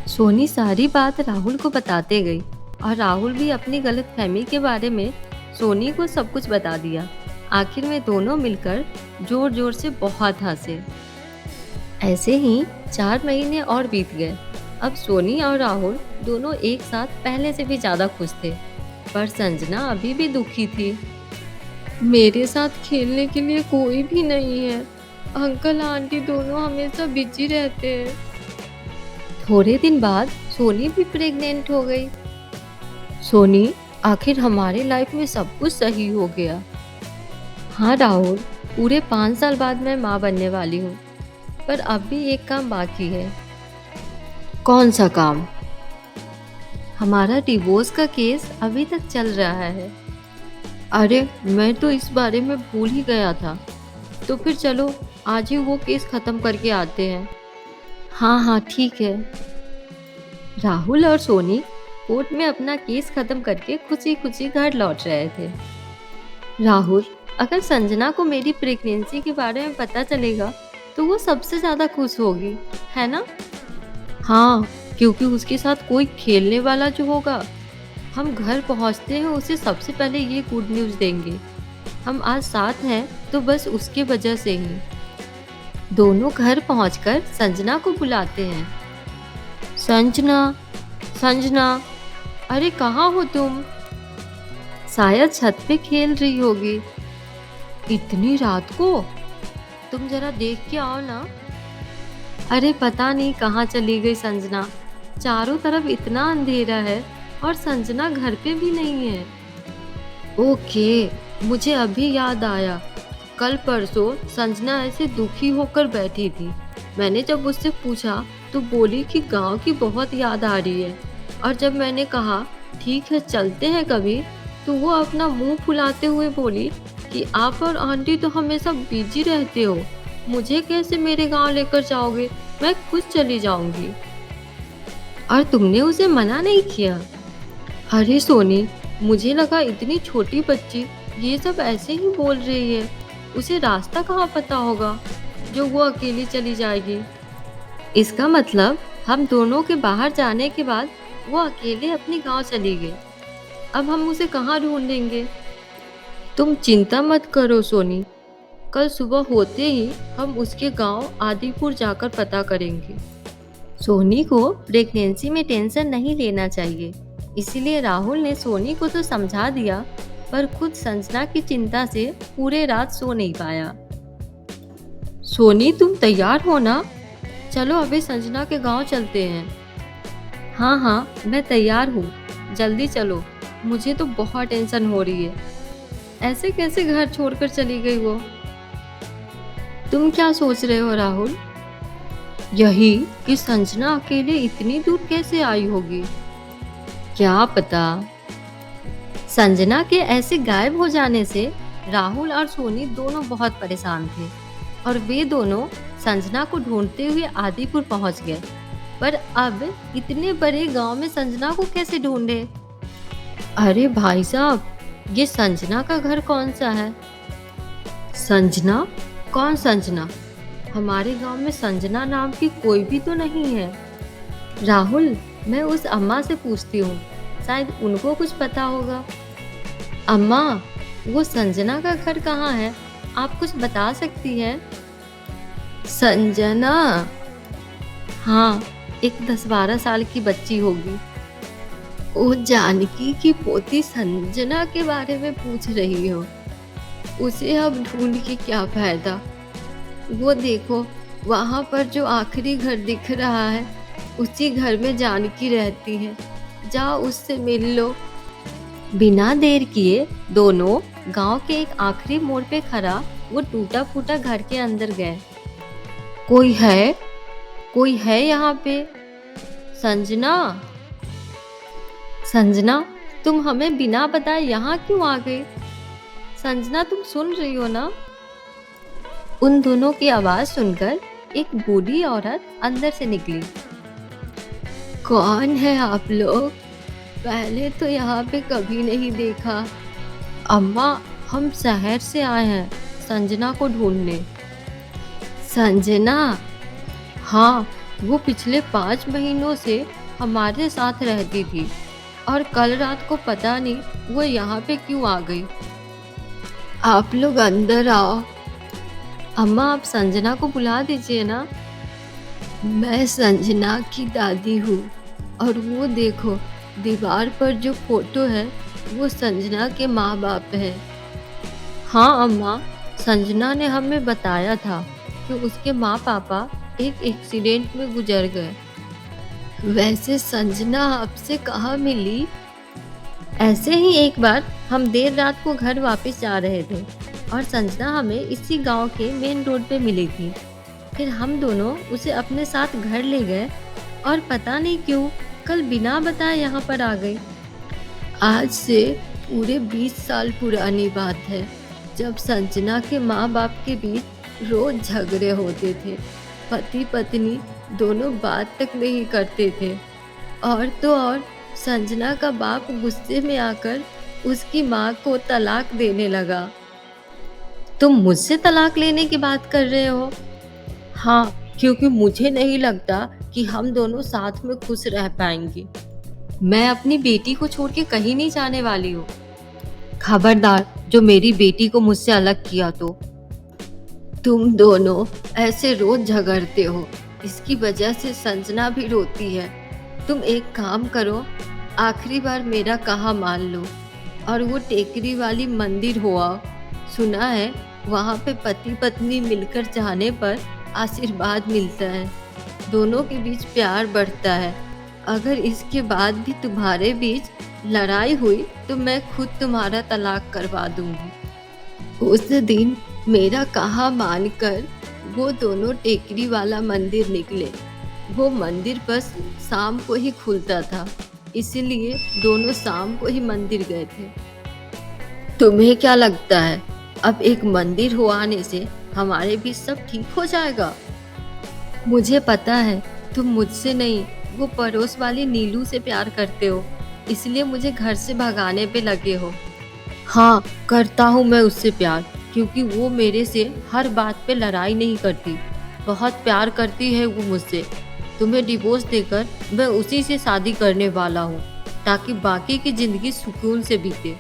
सोनी सारी बात राहुल को बताते गई और राहुल भी अपनी गलत फहमी के बारे में सोनी को सब कुछ बता दिया। आखिर में दोनों मिलकर जोर जोर से बहुत हंसे। ऐसे ही 4 महीने और बीत गए। अब सोनी और राहुल दोनों एक साथ पहले से भी ज्यादा खुश थे, पर संजना अभी भी दुखी थी। मेरे साथ खेलने के लिए कोई भी नहीं है। अंकल आंटी दोनों हमेशा बिजी रहते हैं। थोड़े दिन बाद सोनी भी प्रेग्नेंट हो गई। सोनी, आखिर हमारे लाइफ में सब कुछ सही हो गया। हाँ राहुल, पूरे 5 साल बाद मैं माँ बनने वाली हूँ, पर अब भी एक काम बाकी है। कौन सा काम? हमारा डिवोर्स का केस अभी तक चल रहा है। अरे, मैं तो इस बारे में भूल ही गया था। तो फिर चलो आज ही वो केस खत्म करके आते हैं। हाँ हाँ ठीक है। राहुल और सोनी कोर्ट में अपना केस खत्म करके खुशी खुशी घर लौट रहे थे। राहुल, अगर संजना को मेरी प्रेगनेंसी के बारे में पता चलेगा तो वो सबसे ज्यादा खुश होगी, है ना? हाँ, क्योंकि उसके साथ कोई खेलने वाला जो होगा। हम घर पहुंचते हैं उसे सबसे पहले ये गुड न्यूज़ देंगे। हम आज साथ हैं तो बस उसके वजह से ही। दोनों घर पहुंचकर संजना को बुलाते हैं। संजना, संजना, अरे कहाँ हो तुम? शायद छत पे खेल रही होगी। इतनी रात को? तुम जरा देख के आओ ना। अरे पता नहीं कहाँ चली गई संजना। चारों तरफ इतना अंधेरा है और संजना घर पे भी नहीं है। ओके, मुझे अभी याद आया। कल परसों संजना ऐसे दुखी होकर बैठी थी। मैंने जब उससे पूछा तो बोली कि गांव की बहुत याद आ रही है। और जब मैंने कहा ठीक है चलते हैं कभी, तो वो अपना मुंह फुलाते हुए बोली कि आप और आंटी तो हमेशा बिजी रहते हो, मुझे कैसे मेरे गांव लेकर जाओगे, मैं खुद चली जाऊंगी। और तुमने उसे मना नहीं किया? अरे सोनी, मुझे लगा इतनी छोटी बच्ची ये सब ऐसे ही बोल रही है, उसे रास्ता कहाँ पता होगा जो वो अकेली चली जाएगी। इसका मतलब हम दोनों के बाहर जाने के बाद वो अकेले अपने गांव चली गई। अब हम उसे कहाँ ढूंढेंगे? तुम चिंता मत करो सोनी, कल सुबह होते ही हम उसके गांव आदिपुर जाकर पता करेंगे। सोनी को प्रेगनेंसी में टेंशन नहीं लेना चाहिए, इसीलिए राहुल ने सोनी को तो समझा दिया, पर खुद संजना की चिंता से पूरे रात सो नहीं पाया। सोनी, तुम तैयार हो ना? चलो अभी संजना के गांव चलते हैं। हाँ हाँ, मैं तैयार हूँ, जल्दी चलो, मुझे तो बहुत टेंशन हो रही है। ऐसे कैसे घर छोड़कर चली गई वो? तुम क्या सोच रहे हो राहुल? यही कि संजना अकेले इतनी दूर कैसे आई होगी। क्या पता। संजना के ऐसे गायब हो जाने से राहुल और सोनी दोनों बहुत परेशान थे और वे दोनों संजना को ढूंढते हुए आदिपुर पहुंच गए। पर अब इतने बड़े गांव में संजना को कैसे ढूंढे? अरे भाई साहब, ये संजना का घर कौन सा है? संजना? कौन संजना? हमारे गांव में संजना नाम की कोई भी तो नहीं है। राहुल, मैं उस अम्मा से पूछती हूँ, शायद उनको कुछ पता होगा। अम्मा, वो संजना का घर कहाँ है? आप कुछ बता सकती हैं? संजना? हाँ, एक 10-12 साल की बच्ची होगी। ओ, जानकी की पोती संजना के बारे में पूछ रही हो? उसे अब ढूंढ के क्या फायदा? वो देखो, वहां पर जो आखिरी घर दिख रहा है, उसी घर में जानकी रहती है। जाओ उससे मिल लो। बिना देर किए दोनों गांव के एक आखिरी मोड़ पे खड़ा वो टूटा फूटा घर के अंदर गए। कोई है? कोई है यहाँ पे? संजना? संजना, तुम हमें बिना बताए यहाँ क्यों आ गई? संजना, तुम सुन रही हो ना? उन दोनों की आवाज सुनकर एक बूढ़ी औरत अंदर से निकली। कौन है आप लोग? पहले तो यहाँ पे कभी नहीं देखा। अम्मा, हम शहर से आए हैं संजना को ढूंढने। संजना? हाँ, वो पिछले 5 महीनों से हमारे साथ रहती थी और कल रात को पता नहीं वो यहाँ पे क्यों आ गई। आप लोग अंदर आओ। अम्मा, आप संजना को बुला दीजिए ना। मैं संजना की दादी हूँ और वो देखो, दीवार पर जो फोटो है वो संजना के माँ बाप है। हाँ अम्मा, संजना ने हमें बताया था कि उसके माँ पापा एक एक्सीडेंट में गुजर गए। वैसे संजना आपसे कहाँ मिली? ऐसे ही एक बार हम देर रात को घर वापस जा रहे थे और संजना हमें इसी गांव के मेन रोड पे मिली थी। फिर हम दोनों उसे अपने साथ घर ले गए और पता नहीं क्यों कल बिना बताए यहाँ पर आ गई। आज से पूरे 20 साल पुरानी बात है, जब संजना के माँ बाप के बीच रोज झगड़े होते थे। पति पत्नी दोनों बात तक नहीं करते थे। और तो और संजना का बाप गुस्से में आकर उसकी माँ को तलाक देने लगा। तुम मुझसे तलाक लेने की बात कर रहे हो? हाँ, क्योंकि मुझे नहीं लगता कि हम दोनों साथ में खुश रह पाएंगे। मैं अपनी बेटी को छोड़ के कहीं नहीं जाने वाली हूँ। खबरदार, जो मेरी बेटी को मुझसे अलग किया तो। तुम दोनों ऐसे रोज झगड़ते हो, इसकी वजह से संजना भी रोती है। तुम एक काम करो, आखिरी बार मेरा कहा मान लो और वो टेकरी वाली मंदिर हो आओ। सुना है वहाँ पे पति पत्नी मिलकर जाने पर आशीर्वाद मिलता है, दोनों के बीच प्यार बढ़ता है। अगर इसके बाद भी तुम्हारे बीच लड़ाई हुई तो मैं खुद तुम्हारा तलाक करवा दूंगी। उस दिन मेरा कहा मानकर वो दोनों टेकरी वाला मंदिर निकले। वो मंदिर बस शाम को ही खुलता था, इसलिए दोनों शाम को ही मंदिर गए थे। तुम्हें क्या लगता है अब एक मंदिर हो आने से हमारे बीच सब ठीक हो जाएगा? मुझे पता है तुम मुझसे नहीं, वो पड़ोस वाली नीलू से प्यार करते हो, इसलिए मुझे घर से भगाने पे लगे हो। हाँ, करता हूँ मैं उससे प्यार, क्योंकि वो मेरे से हर बात पे लड़ाई नहीं करती। बहुत प्यार करती है वो मुझसे। तुम्हें डिवोर्स देकर मैं उसी से शादी करने वाला हूँ, ताकि बाकी की जिंदगी सुकून से बीते।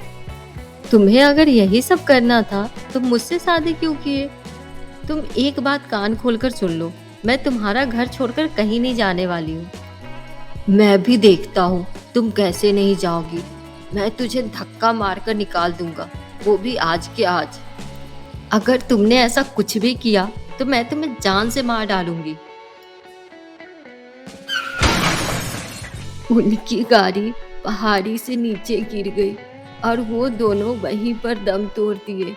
तुम्हें अगर यही सब करना था तो मुझसे शादी क्यों किए? तुम एक बात कान खोलकर सुन लो, मैं तुम्हारा घर छोड़कर कहीं नहीं जाने वाली हूँ। मैं भी देखता हूँ तुम कैसे नहीं जाओगी। मैं तुझे धक्का मारकर निकाल दूंगा, वो भी आज के आज। अगर तुमने ऐसा कुछ भी किया तो मैं तुम्हें जान से मार डालूंगी। उनकी गाड़ी पहाड़ी से नीचे गिर गई और वो दोनों वहीं पर दम तोड़ दिए।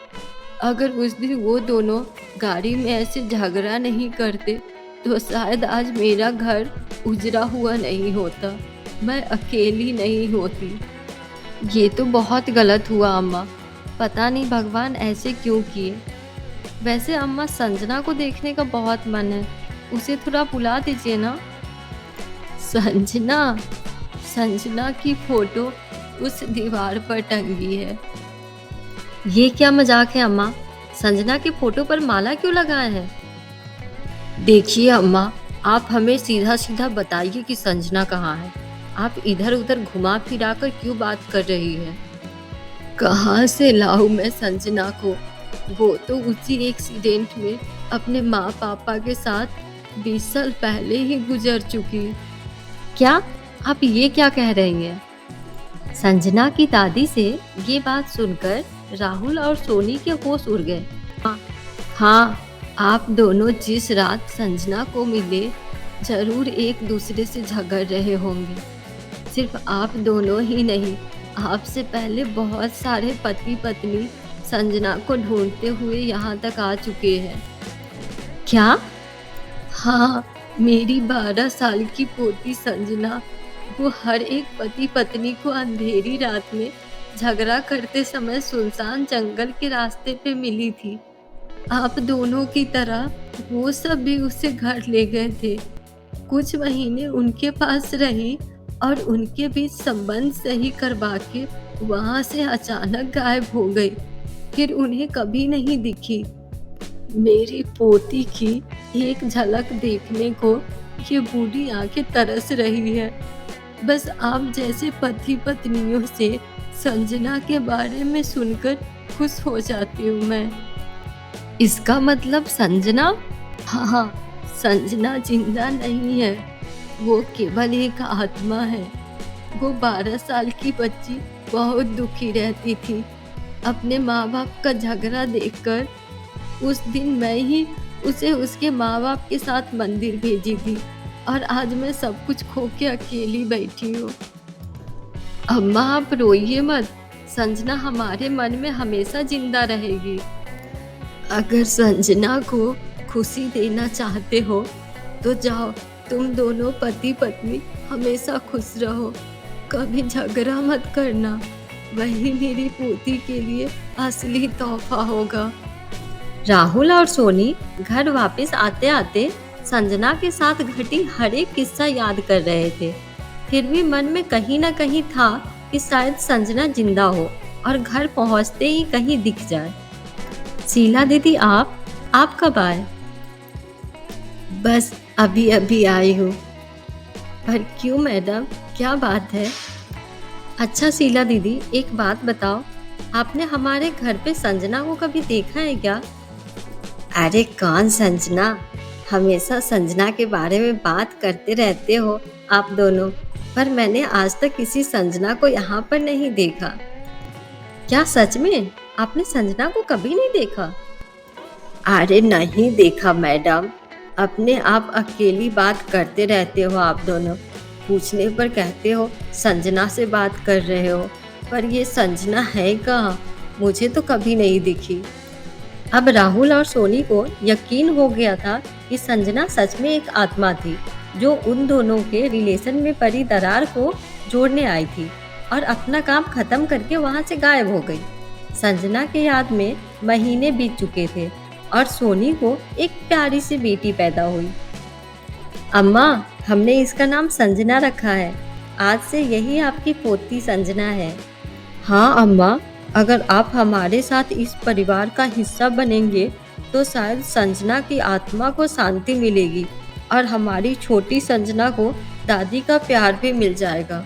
अगर उस दिन वो दोनों गाड़ी में ऐसे झगड़ा नहीं करते तो शायद आज मेरा घर उजड़ा हुआ नहीं होता, मैं अकेली नहीं होती। ये तो बहुत गलत हुआ अम्मा, पता नहीं भगवान ऐसे क्यों किए। वैसे अम्मा, संजना को देखने का बहुत मन है, उसे थोड़ा बुला दीजिए ना। संजना? संजना की फोटो उस दीवार पर टंगी है। ये क्या मजाक है अम्मा? संजना की फोटो पर माला क्यों लगाए हैं? देखिए अम्मा, आप हमें सीधा सीधा बताइए कि संजना कहाँ है। आप इधर उधर घुमा फिरा कर क्यों बात कर रही है? कहाँ से लाऊं मैं संजना को? वो तो उसी एक्सीडेंट में अपने माँ पापा के साथ 20 साल पहले ही गुजर चुकी। क्या? आप ये क्या कह रही हैं? संजना की दादी से ये बात सुनकर राहुल और सोनी के होश उड़ गए। हाँ, हाँ, आप दोनों जिस रात संजना को मिले जरूर एक दूसरे से झगड़ रहे होंगे। सिर्फ आप दोनों ही नहीं, आपसे पहले बहुत सारे पति पत्नी संजना को ढूंढते हुए यहाँ तक आ चुके हैं। क्या? हाँ, मेरी 12 साल की पोती संजना, वो हर एक पति पत्नी को अंधेरी रात में झगड़ा करते समय सुनसान जंगल के रास्ते पे मिली थी। आप दोनों की तरह वो सब भी उसे घर ले गए थे। कुछ महीने उनके पास रही और उनके बीच संबंध सही करवा के वहां से अचानक गायब हो गई। फिर उन्हें कभी नहीं दिखी। मेरी पोती की एक झलक देखने को ये बूढ़ी आंखें तरस रही है। बस आप जैसे पति पत्नियों से संजना के बारे में सुनकर खुश हो जाती हूँ मैं। इसका मतलब संजना? हाँ, संजना जिंदा नहीं है, वो केवल एक आत्मा है। वो 12 साल की बच्ची बहुत दुखी रहती थी। अपने माँ बाप का झगड़ा देखकर उस दिन मैं ही उसे उसके माँ बाप के साथ मंदिर भेजी थी और आज मैं सब कुछ खो के अकेली बैठी हूँ। अम्मा आप रोइए मत, संजना हमारे मन में हमेशा जिंदा रहेगी। अगर संजना को खुशी देना चाहते हो तो जाओ, तुम दोनों पति पत्नी हमेशा खुश रहो, कभी झगड़ा मत करना। वही मेरी पोती के लिए असली तोहफा होगा। राहुल और सोनी घर वापस आते आते संजना के साथ घटी हर एक किस्सा याद कर रहे थे। फिर भी मन में कहीं ना कहीं था कि शायद संजना जिंदा हो और घर पहुंचते ही कहीं दिख जाए। शीला दीदी, आप कब आए? बस अभी अभी आई हूँ। पर क्यों मैडम, क्या बात है? अच्छा शीला दीदी, एक बात बताओ, आपने हमारे घर पे संजना को कभी देखा है क्या? अरे कौन संजना? हमेशा संजना के बारे में बात करते रहते हो आप दोनों, पर मैंने आज तक किसी संजना को यहाँ पर नहीं देखा। क्या सच में आपने संजना को कभी नहीं देखा? अरे नहीं देखा मैडम, अपने आप अकेली बात करते रहते हो आप दोनों। पूछने पर कहते हो संजना से बात कर रहे हो, पर ये संजना है कहाँ? मुझे तो कभी नहीं दिखी। अब राहुल और सोनी को यकीन हो गया था कि संजना सच में एक आत्मा थी जो उन दोनों के रिलेशन में पड़ी दरार को जोड़ने आई थी और अपना काम खत्म करके वहां से गायब हो गई। संजना के याद में महीने बीत चुके थे और सोनी को एक प्यारी सी बेटी पैदा हुई। अम्मा, हमने इसका नाम संजना रखा है। आज से यही आपकी पोती संजना है। हाँ अम्मा, अगर आप हमारे साथ इस परिवार का हिस्सा बनेंगे तो शायद संजना की आत्मा को शांति मिलेगी और हमारी छोटी संजना को दादी का प्यार भी मिल जाएगा।